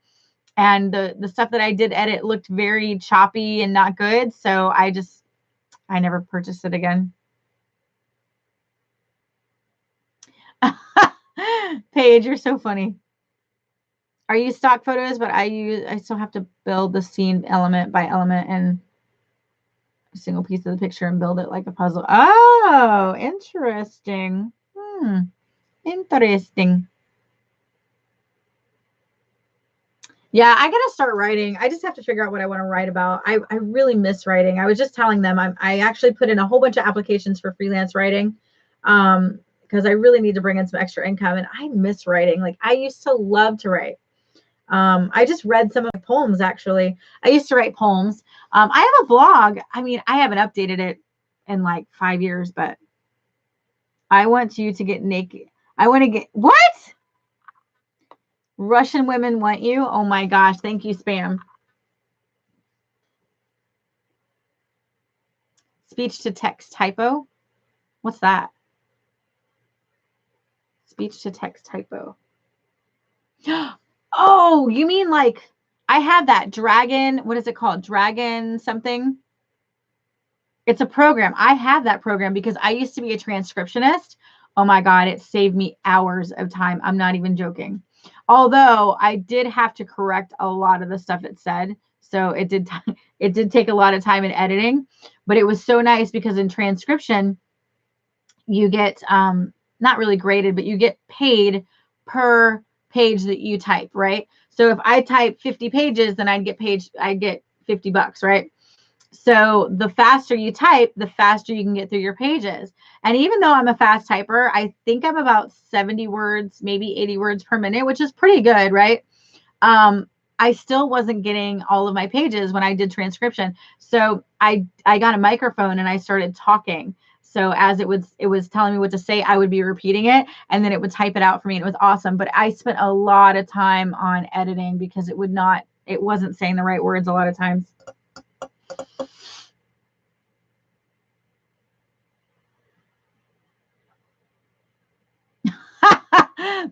And the stuff that I did edit looked very choppy and not good. So I never purchased it again. Paige, you're so funny. I use stock photos, but I still have to build the scene element by element and a single piece of the picture and build it like a puzzle. Oh, interesting. Interesting. Yeah, I gotta start writing. I just have to figure out what I want to write about. I really miss writing. I was just telling them I actually put in a whole bunch of applications for freelance writing because I really need to bring in some extra income, and I miss writing. Like I used to love to write. I just read some of my poems actually. I used to write poems. I have a blog. I mean, I haven't updated it in like 5 years, but I want you to get naked. I want to get what? Russian women want you? Oh my gosh. Thank you, spam. Speech to text typo. What's that? Speech to text typo. Oh, you mean like I have that dragon. What is it called? Dragon something. It's a program. I have that program because I used to be a transcriptionist. Oh my God, it saved me hours of time. I'm not even joking. Although I did have to correct a lot of the stuff it said. So it did take a lot of time in editing, but it was so nice because in transcription, you get not really graded, but you get paid per page that you type, right? So if I type 50 pages, then I'd get $50, right? So the faster you type, the faster you can get through your pages. And even though I'm a fast typer, I think I'm about 70 words, maybe 80 words per minute, which is pretty good, right? I still wasn't getting all of my pages when I did transcription. So I got a microphone and I started talking. So as it was telling me what to say, I would be repeating it and then it would type it out for me. And it was awesome. But I spent a lot of time on editing because it wasn't saying the right words a lot of times.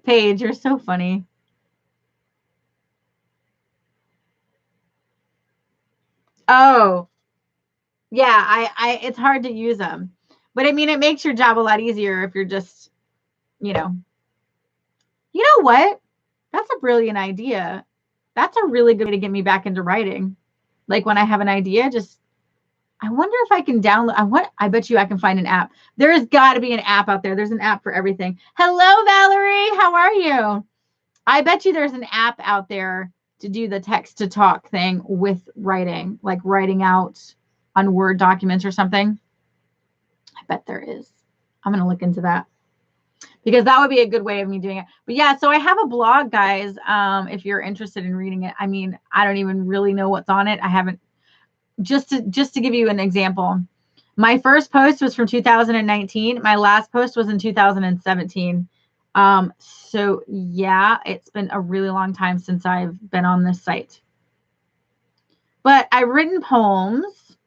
Paige, you're so funny. Oh, yeah, it's hard to use them. But I mean, it makes your job a lot easier if you're just, you know. You know what? That's a brilliant idea. That's a really good way to get me back into writing. Like when I have an idea, I wonder if I can download. I bet you I can find an app. There's got to be an app out there. There's an app for everything. Hello, Valerie. How are you? I bet you there's an app out there to do the text to talk thing with writing, like writing out on Word documents or something. I bet there is. I'm going to look into that because that would be a good way of me doing it. But yeah, so I have a blog, guys. If you're interested in reading it, I mean, I don't even really know what's on it. I haven't, just to give you an example. My first post was from 2019. My last post was in 2017. So yeah, it's been a really long time since I've been on this site. But I've written poems,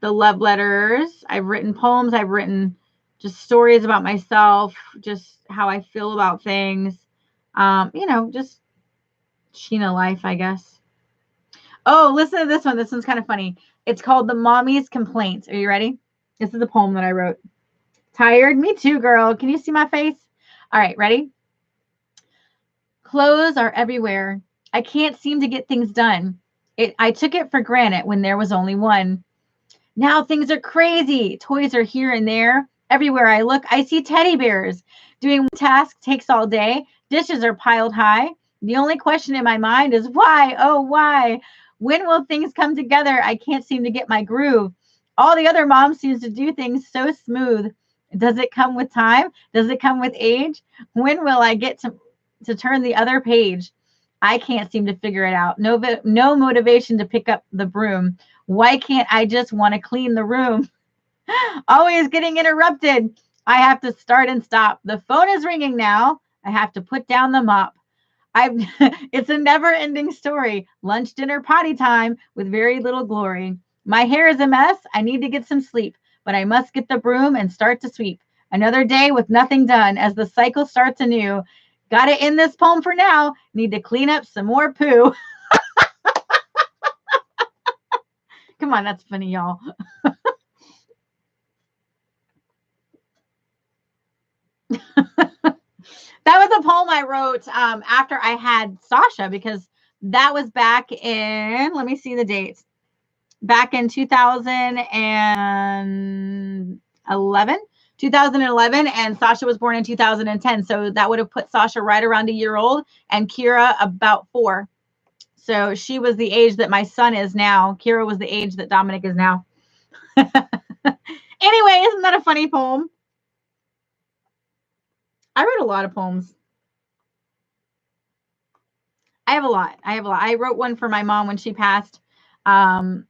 the love letters. I've written poems. I've written just stories about myself, just how I feel about things. Just Sheena life, I guess. Oh, listen to this one. This one's kind of funny. It's called The Mommy's Complaint. Are you ready? This is the poem that I wrote. Tired? Me too, girl. Can you see my face? All right, ready? Clothes are everywhere. I can't seem to get things done. I took it for granted when there was only one. Now things are crazy. Toys are here and there. Everywhere I look, I see teddy bears. Doing one task takes all day. Dishes are piled high. The only question in my mind is why? Oh, why? When will things come together? I can't seem to get my groove. All the other moms seems to do things so smooth. Does it come with time? Does it come with age? When will I get to turn the other page? I can't seem to figure it out. No motivation to pick up the broom. Why can't I just want to clean the room? Always getting interrupted. I have to start and stop. The phone is ringing now. I have to put down the mop. I've it's a never-ending story. Lunch, dinner, potty time with very little glory. My hair is a mess. I need to get some sleep, but I must get the broom and start to sweep. Another day with nothing done as the cycle starts anew. Gotta end this poem for now. Need to clean up some more poo. Come on, that's funny, y'all. That was a poem I wrote after I had Sasha, because that was back in, let me see the dates, back in 2011, and Sasha was born in 2010. So that would have put Sasha right around a year old and Kira about 4. So she was the age that my son is now. Kira was the age that Dominic is now. Anyway, isn't that a funny poem? I wrote a lot of poems. I have a lot. I wrote one for my mom when she passed. Um,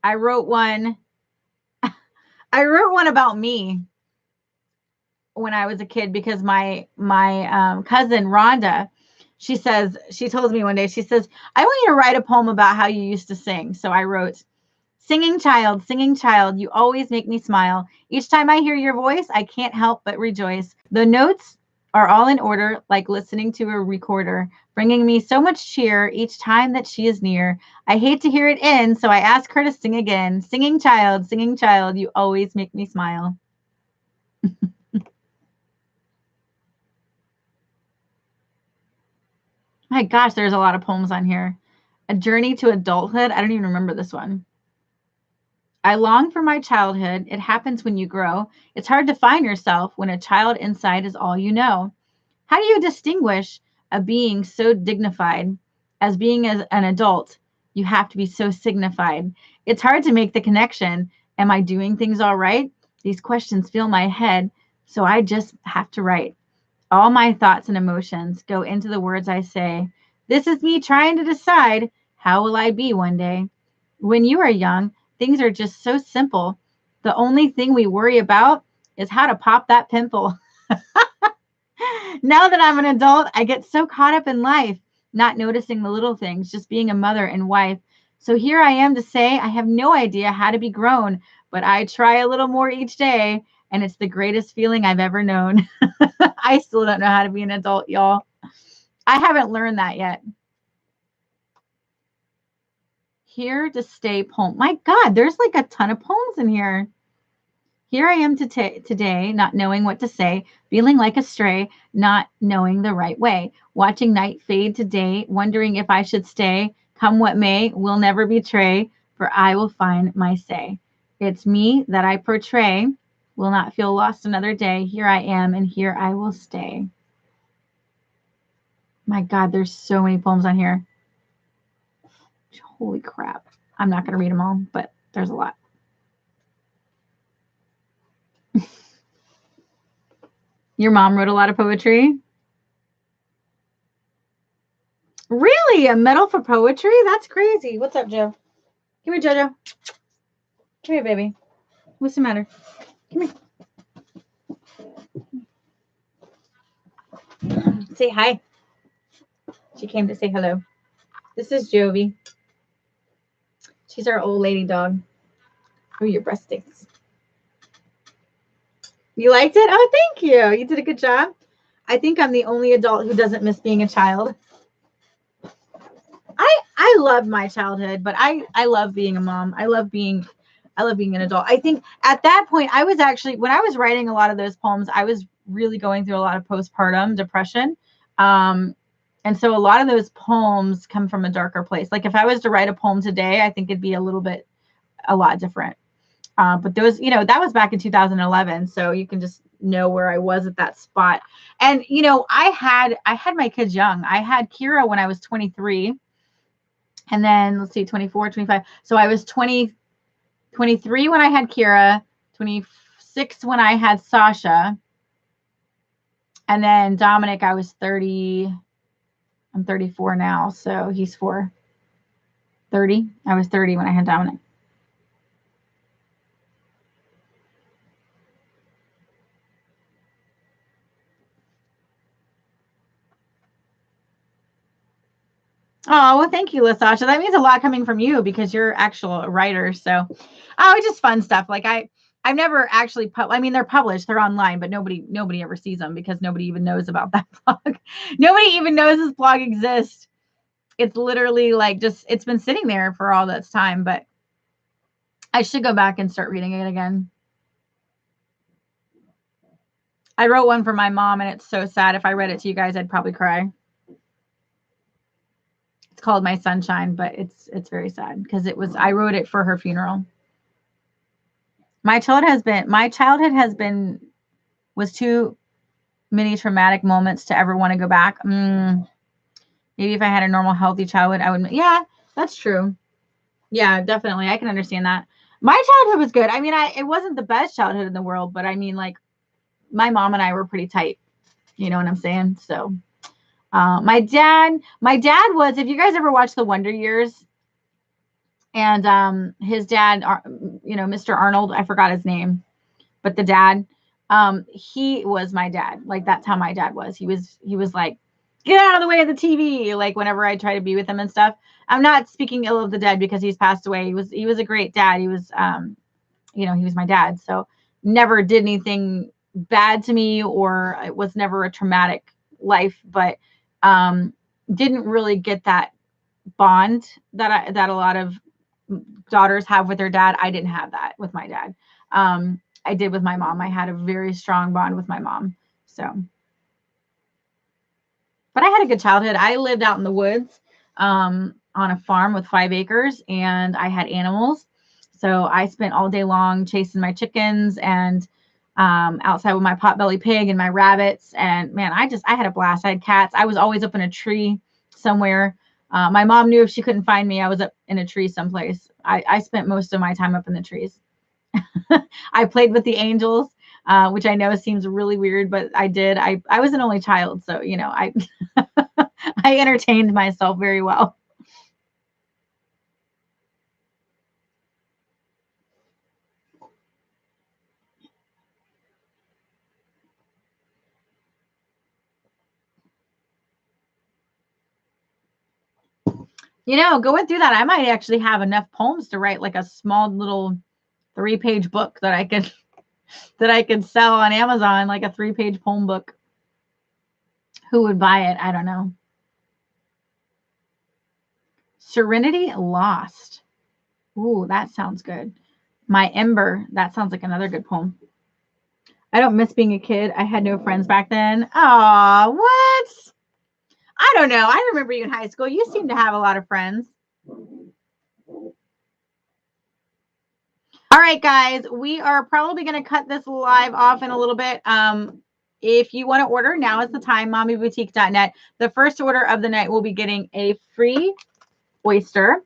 I wrote one. I wrote one about me when I was a kid, because my cousin Rhonda, she told me one day, she says, I want you to write a poem about how you used to sing. So I wrote, singing child, you always make me smile. Each time I hear your voice, I can't help but rejoice. The notes are all in order, like listening to a recorder, bringing me so much cheer each time that she is near. I hate to hear it end, so I ask her to sing again. Singing child, you always make me smile. My gosh, there's a lot of poems on here. A Journey to Adulthood. I don't even remember this one. I long for my childhood. It happens when you grow. It's hard to find yourself when a child inside is all you know. How do you distinguish a being so dignified as being as an adult? You have to be so signified. It's hard to make the connection. Am I doing things all right? These questions fill my head, so I just have to write. All my thoughts and emotions go into the words I say. This is me trying to decide, how will I be one day? When you are young, things are just so simple. The only thing we worry about is how to pop that pimple. Now that I'm an adult, I get so caught up in life, not noticing the little things, just being a mother and wife. So here I am to say I have no idea how to be grown, but I try a little more each day, and it's the greatest feeling I've ever known. I still don't know how to be an adult, y'all. I haven't learned that yet. Here to stay poem. My God, there's like a ton of poems in here. Here I am today, not knowing what to say, feeling like a stray, not knowing the right way, watching night fade to day, wondering if I should stay. Come what may, will never betray, for I will find my say. It's me that I portray, will not feel lost another day. Here I am, and here I will stay. My God, there's so many poems on here. Holy crap. I'm not going to read them all, but there's a lot. Your mom wrote a lot of poetry? Really? A medal for poetry? That's crazy. What's up, Joe? Come here, Jojo. Come here, baby. What's the matter? Come here. Say hi. She came to say hello. This is Jovi. She's our old lady dog. Oh, your breast stinks. You liked it? Oh, thank you. You did a good job. I think I'm the only adult who doesn't miss being a child. I love my childhood, but I love being a mom. I love being an adult. I think at that point I was actually, when I was writing a lot of those poems, I was really going through a lot of postpartum depression. And so a lot of those poems come from a darker place. Like if I was to write a poem today, I think it'd be a lot different. But those, that was back in 2011. So you can just know where I was at that spot. And, I had my kids young. I had Kira when I was 23. And then let's see, 24, 25. So I was 23 when I had Kira, 26 when I had Sasha. And then Dominic, I was 30. I'm 34 now. So he's 30. I was 30 when I had Dominic. Oh, well, thank you, LaSasha. That means a lot coming from you because you're actual writer. So, it's just fun stuff. Like I've never actually they're published, they're online, but nobody ever sees them because nobody even knows about that blog. Nobody even knows this blog exists. It's literally like it's been sitting there for all this time, but I should go back and start reading it again. I wrote one for my mom and it's so sad. If I read it to you guys, I'd probably cry. It's called My Sunshine, but it's very sad because I wrote it for her funeral. My childhood was too many traumatic moments to ever want to go back. Maybe if I had a normal, healthy childhood, I would. Yeah, that's true. Yeah, definitely. I can understand that. My childhood was good. It wasn't the best childhood in the world, but like my mom and I were pretty tight. You know what I'm saying? So, my dad was, if you guys ever watched The Wonder Years, and his dad, Mr. Arnold, I forgot his name, but the dad, he was my dad. Like that's how my dad was. He was like, get out of the way of the TV. Like whenever I try to be with him and stuff. I'm not speaking ill of the dead because he's passed away. He was a great dad. He was, he was my dad. So never did anything bad to me, or it was never a traumatic life, but didn't really get that bond that a lot of daughters have with their dad. I didn't have that with my dad. I did with my mom. I had a very strong bond with my mom. So, but I had a good childhood. I lived out in the woods, on a farm with 5 acres, and I had animals. So I spent all day long chasing my chickens and outside with my potbelly pig and my rabbits. And man, I had a blast. I had cats. I was always up in a tree somewhere. My mom knew if she couldn't find me, I was up in a tree someplace. I spent most of my time up in the trees. I played with the angels, which I know seems really weird, but I did. I was an only child, so I I entertained myself very well. Going through that, I might actually have enough poems to write like a small little 3-page book that I could sell on Amazon, like a 3-page poem book. Who would buy it? I don't know. Serenity Lost. Ooh, that sounds good. My Ember. That sounds like another good poem. I don't miss being a kid. I had no friends back then. Aw, what? I don't know. I remember you in high school. You seem to have a lot of friends. All right, guys. We are probably going to cut this live off in a little bit. If you want to order, now is the time, mommyboutique.net. The first order of the night will be getting a free oyster.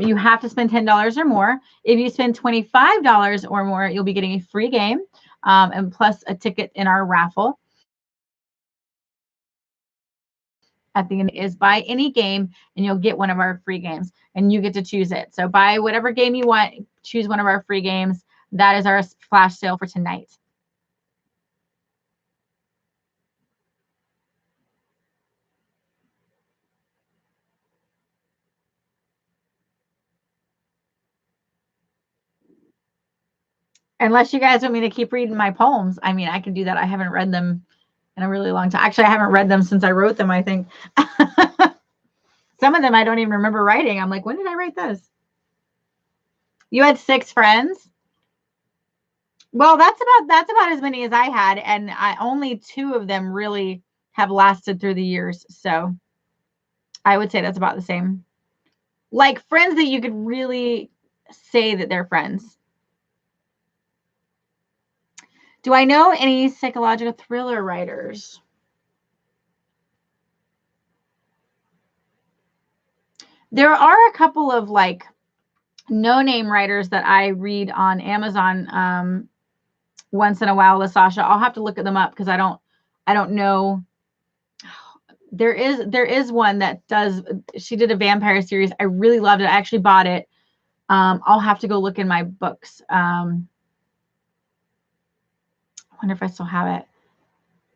You have to spend $10 or more. If you spend $25 or more, you'll be getting a free game, and plus a ticket in our raffle. At the end is buy any game and you'll get one of our free games and you get to choose it. So buy whatever game you want, choose one of our free games. That is our flash sale for tonight. Unless you guys want me to keep reading my poems. I mean, I can do that. I haven't read them in a really long time. Actually, I haven't read them since I wrote them, I think. Some of them I don't even remember writing. I'm like, when did I write this? You had 6 friends? Well, that's about as many as I had, and I only 2 of them really have lasted through the years. So I would say that's about the same. Like friends that you could really say that they're friends. Do I know any psychological thriller writers? There are a couple of like no-name writers that I read on Amazon once in a while, Lasasha. I'll have to look them up because I don't know. There is one that does. She did a vampire series. I really loved it. I actually bought it. I'll have to go look in my books. I wonder if I still have it.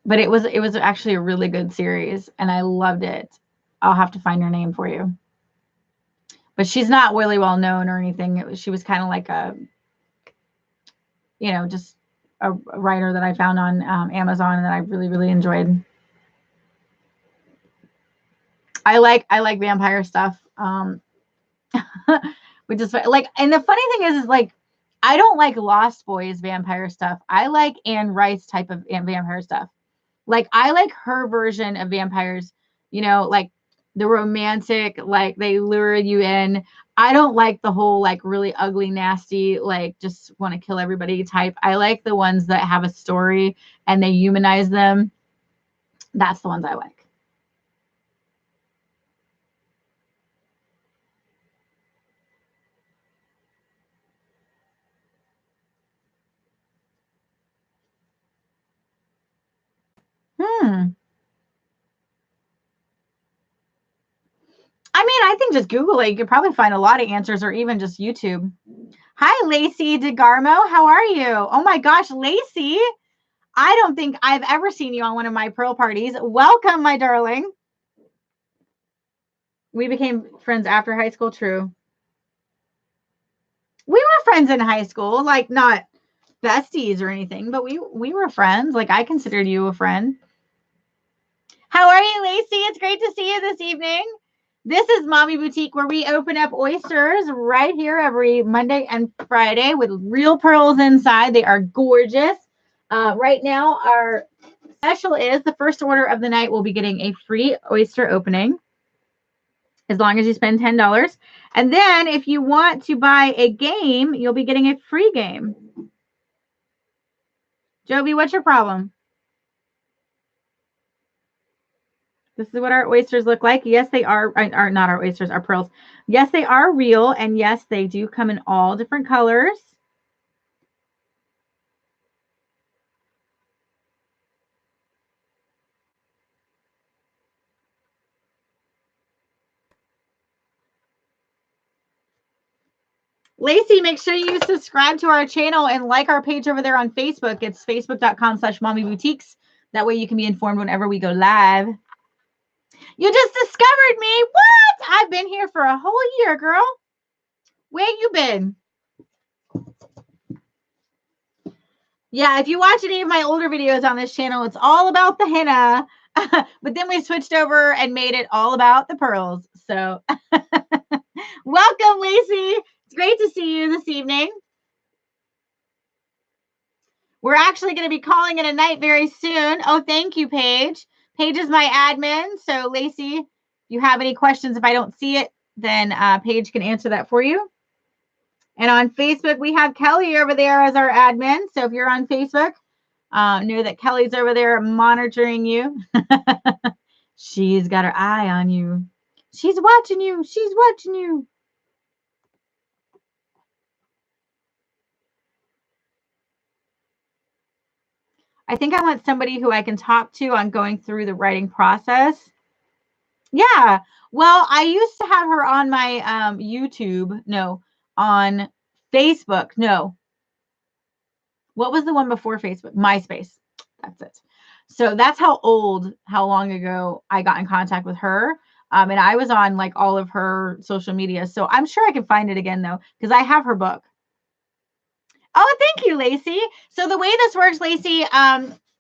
But it was actually a really good series, and I loved it. I'll have to find her name for you. But she's not really well known or anything. She was kind of like a, just a writer that I found on Amazon and that I really, really enjoyed. I like vampire stuff. Which is like, and the funny thing is like, I don't like Lost Boys vampire stuff. I like Anne Rice type of vampire stuff. Like I like her version of vampires, like the romantic, like they lure you in. I don't like the whole like really ugly, nasty, like just want to kill everybody type. I like the ones that have a story and they humanize them. That's the ones I like. I mean, I think just Google it. You could probably find a lot of answers, or even just YouTube. Hi, Lacey DeGarmo. How are you? Oh my gosh, Lacey. I don't think I've ever seen you on one of my Pearl parties. Welcome, my darling. We became friends after high school, true. We were friends in high school, like not besties or anything, but we were friends. Like I considered you a friend. How are you, Lacey? It's great to see you this evening. This is Mommy Boutique, where we open up oysters right here every Monday and Friday with real pearls inside. They are gorgeous. Right now, our special is the first order of the night will be getting a free oyster opening as long as you spend $10. And then if you want to buy a game, you'll be getting a free game. Joby, what's your problem? This is what our oysters look like. Yes, they are not our oysters, our pearls. Yes, they are real. And yes, they do come in all different colors. Lacey, make sure you subscribe to our channel and like our page over there on Facebook. It's facebook.com/mommyboutiques. That way you can be informed whenever we go live. You just discovered me. What? I've been here for a whole year, girl. Where you been? Yeah, if you watch any of my older videos on this channel, it's all about the henna. But then we switched over and made it all about the pearls. So welcome, Lacey. It's great to see you this evening. We're actually going to be calling it a night very soon. Oh, thank you, Paige. Paige is my admin. So, Lacey, if you have any questions, if I don't see it, then Paige can answer that for you. And on Facebook, we have Kelly over there as our admin. So if you're on Facebook, know that Kelly's over there monitoring you. She's got her eye on you. She's watching you. She's watching you. I think I want somebody who I can talk to on going through the writing process. Yeah. Well, I used to have her on my YouTube. No, on Facebook. No. What was the one before Facebook? MySpace. That's it. So that's how long ago I got in contact with her. And I was on like all of her social media. So I'm sure I can find it again though, because I have her book. Oh, thank you, Lacey. So the way this works, Lacey,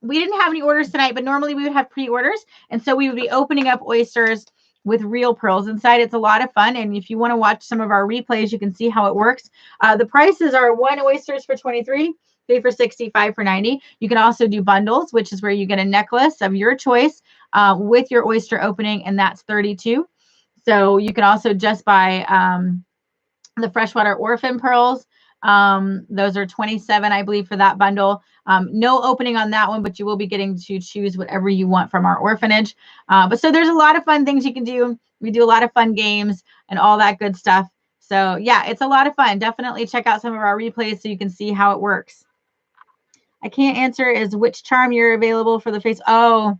we didn't have any orders tonight, but normally we would have pre-orders. And so we would be opening up oysters with real pearls inside. It's a lot of fun. And if you want to watch some of our replays, you can see how it works. The prices are 1 oysters for 23, 3 for 60, 5 for 90. You can also do bundles, which is where you get a necklace of your choice with your oyster opening, and that's 32. So you can also just buy the freshwater orphan pearls. Those are 27, I believe, for that bundle. No opening on that one, but you will be getting to choose whatever you want from our orphanage. But so there's a lot of fun things you can do. We do a lot of fun games and all that good stuff. So yeah, it's a lot of fun. Definitely check out some of our replays so you can see how it works. I can't answer is which charm you're available for the face. Oh,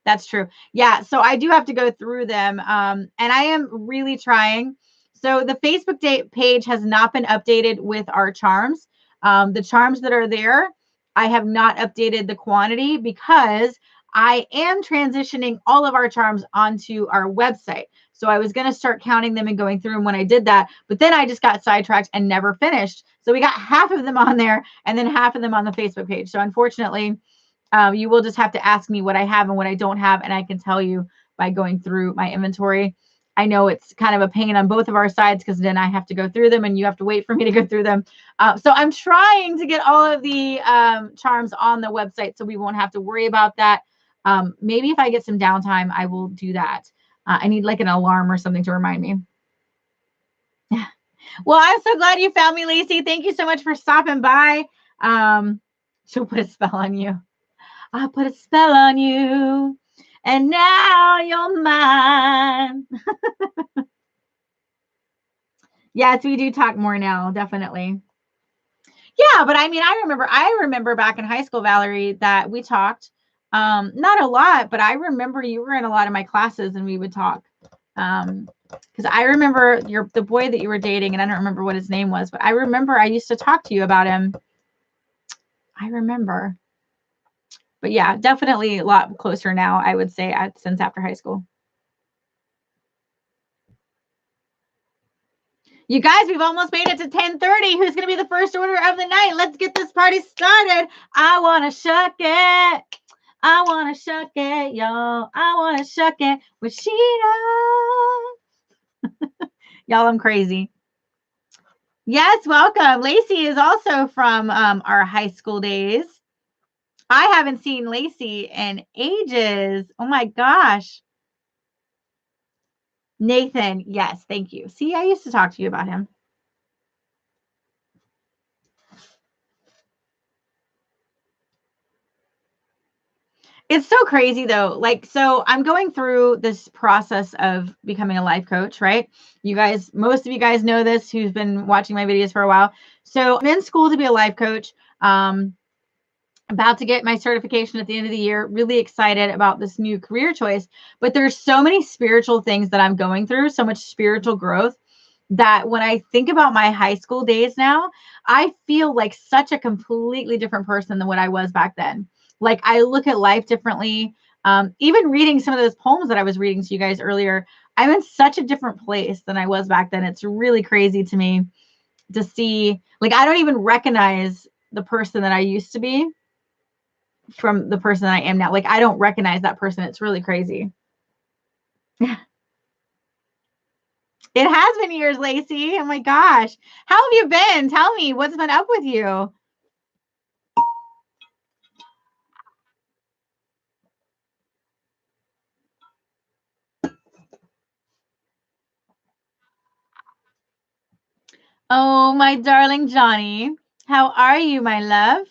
that's true. Yeah. So I do have to go through them. And I am really trying. So the Facebook page has not been updated with our charms. The charms that are there, I have not updated the quantity because I am transitioning all of our charms onto our website. So I was going to start counting them and going through them when I did that. But then I just got sidetracked and never finished. So we got half of them on there and then half of them on the Facebook page. So unfortunately, you will just have to ask me what I have and what I don't have, and I can tell you by going through my inventory. I know it's kind of a pain on both of our sides because then I have to go through them and you have to wait for me to go through them. So I'm trying to get all of the charms on the website so we won't have to worry about that. Maybe if I get some downtime, I will do that. I need like an alarm or something to remind me. Well, I'm so glad you found me, Lacey. Thank you so much for stopping by. She'll put a spell on you. I put a spell on you, and now you're mine. Yes, we do talk more now, definitely. Yeah, but I mean, I remember back in high school, Valerie, that we talked. Not a lot, but I remember you were in a lot of my classes and we would talk. Because I remember the boy that you were dating, and I don't remember what his name was, but I remember I used to talk to you about him. I remember. But yeah, definitely a lot closer now, I would say, since after high school. You guys, we've almost made it to 10:30. Who's going to be the first order of the night? Let's get this party started. I want to shuck it. I want to shuck it, y'all. I want to shuck it with Sheeta. Y'all, I'm crazy. Yes, welcome. Lacey is also from our high school days. I haven't seen Lacey in ages. Oh my gosh. Nathan, yes, thank you. See, I used to talk to you about him. It's so crazy though. Like, so I'm going through this process of becoming a life coach, right? You guys, most of you guys know this who's been watching my videos for a while. So I'm in school to be a life coach. About to get my certification at the end of the year. Really excited about this new career choice. But there's so many spiritual things that I'm going through, so much spiritual growth that when I think about my high school days now, I feel like such a completely different person than what I was back then. Like I look at life differently. Even reading some of those poems that I was reading to you guys earlier, I'm in such a different place than I was back then. It's really crazy to me to see, like, I don't even recognize the person that I used to be from the person I am now. Like, I don't recognize that person. It's really crazy. It has been years, Lacey. Oh my gosh. How have you been? Tell me what's been up with you. Oh, my darling Johnny. How are you, my love?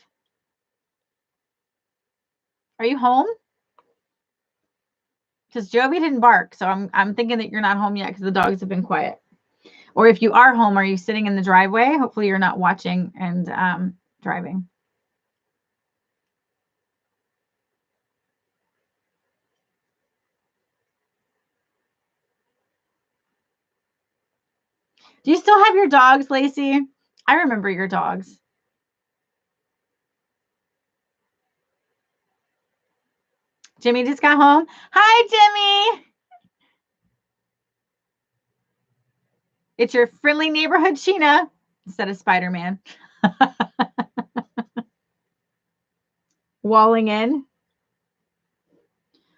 Are you home? Because Joby didn't bark, so I'm thinking that you're not home yet because the dogs have been quiet. Or if you are home, are you sitting in the driveway? Hopefully you're not watching and driving. Do you still have your dogs, Lacey? I remember your dogs. Jimmy just got home. Hi, Jimmy. It's your friendly neighborhood Sheena instead of Spider-Man. Walling in.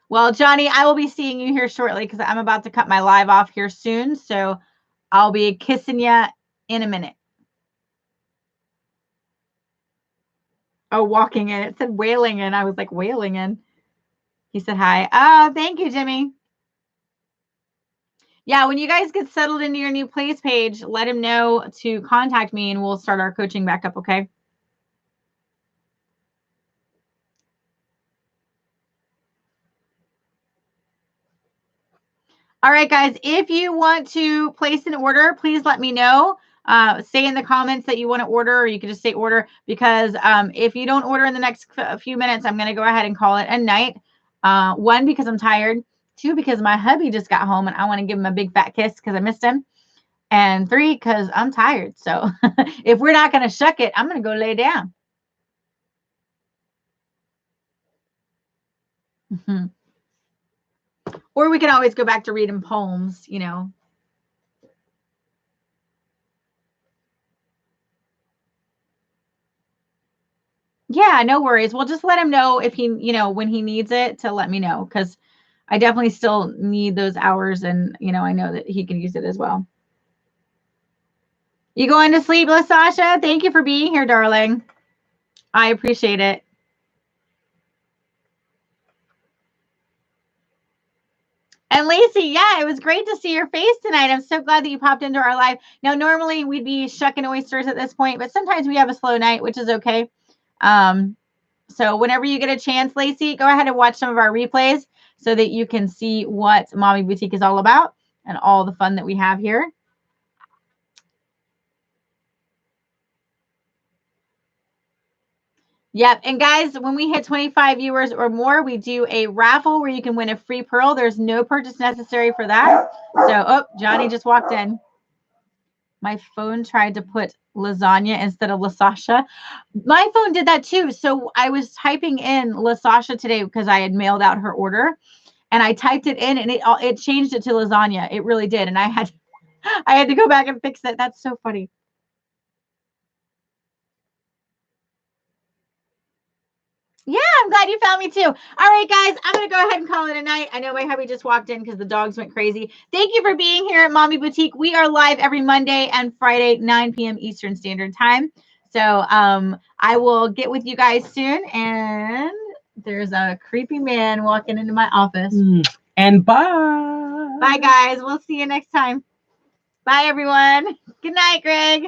Well, Johnny, I will be seeing you here shortly because I'm about to cut my live off here soon. So I'll be kissing you in a minute. Oh, walking in. It said wailing in. I was like, wailing in. He said hi. Oh, thank you, Jimmy. Yeah, when you guys get settled into your new place page, let him know to contact me and we'll start our coaching back up, okay? All right, guys, if you want to place an order, please let me know. Say in the comments that you want to order, or you can just say order, because if you don't order in the next few minutes, I'm going to go ahead and call it a night. One, because I'm tired. Two, because my hubby just got home and I want to give him a big fat kiss because I missed him. And three, because I'm tired. So if we're not going to shuck it, I'm going to go lay down. Or we can always go back to reading poems, you know. Yeah, no worries. We'll just let him know if he, you know, when he needs it to let me know, because I definitely still need those hours, and you know, I know that he can use it as well. You going to sleep, LaSasha? Thank you for being here, darling. I appreciate it. And Lacey, yeah, it was great to see your face tonight. I'm so glad that you popped into our live. Now, normally we'd be shucking oysters at this point, but sometimes we have a slow night, which is okay. So whenever you get a chance, Lacey, go ahead and watch some of our replays so that you can see what Mommy Boutique is all about and all the fun that we have here. Yep. And guys, when we hit 25 viewers or more, we do a raffle where you can win a free pearl. There's no purchase necessary for that. So, oh, Johnny just walked in. My phone tried to put lasagna instead of LaSasha. My phone did that too. So I was typing in LaSasha today because I had mailed out her order, and I typed it in, and it changed it to lasagna. It really did, and I had to go back and fix it. That's so funny. Yeah, I'm glad you found me too. All right, guys, I'm going to go ahead and call it a night. I know my hubby just walked in because the dogs went crazy. Thank you for being here at Mommy Boutique. We are live every Monday and Friday, 9 p.m. Eastern Standard Time. So I will get with you guys soon. And there's a creepy man walking into my office. And bye. Bye, guys. We'll see you next time. Bye, everyone. Good night, Greg.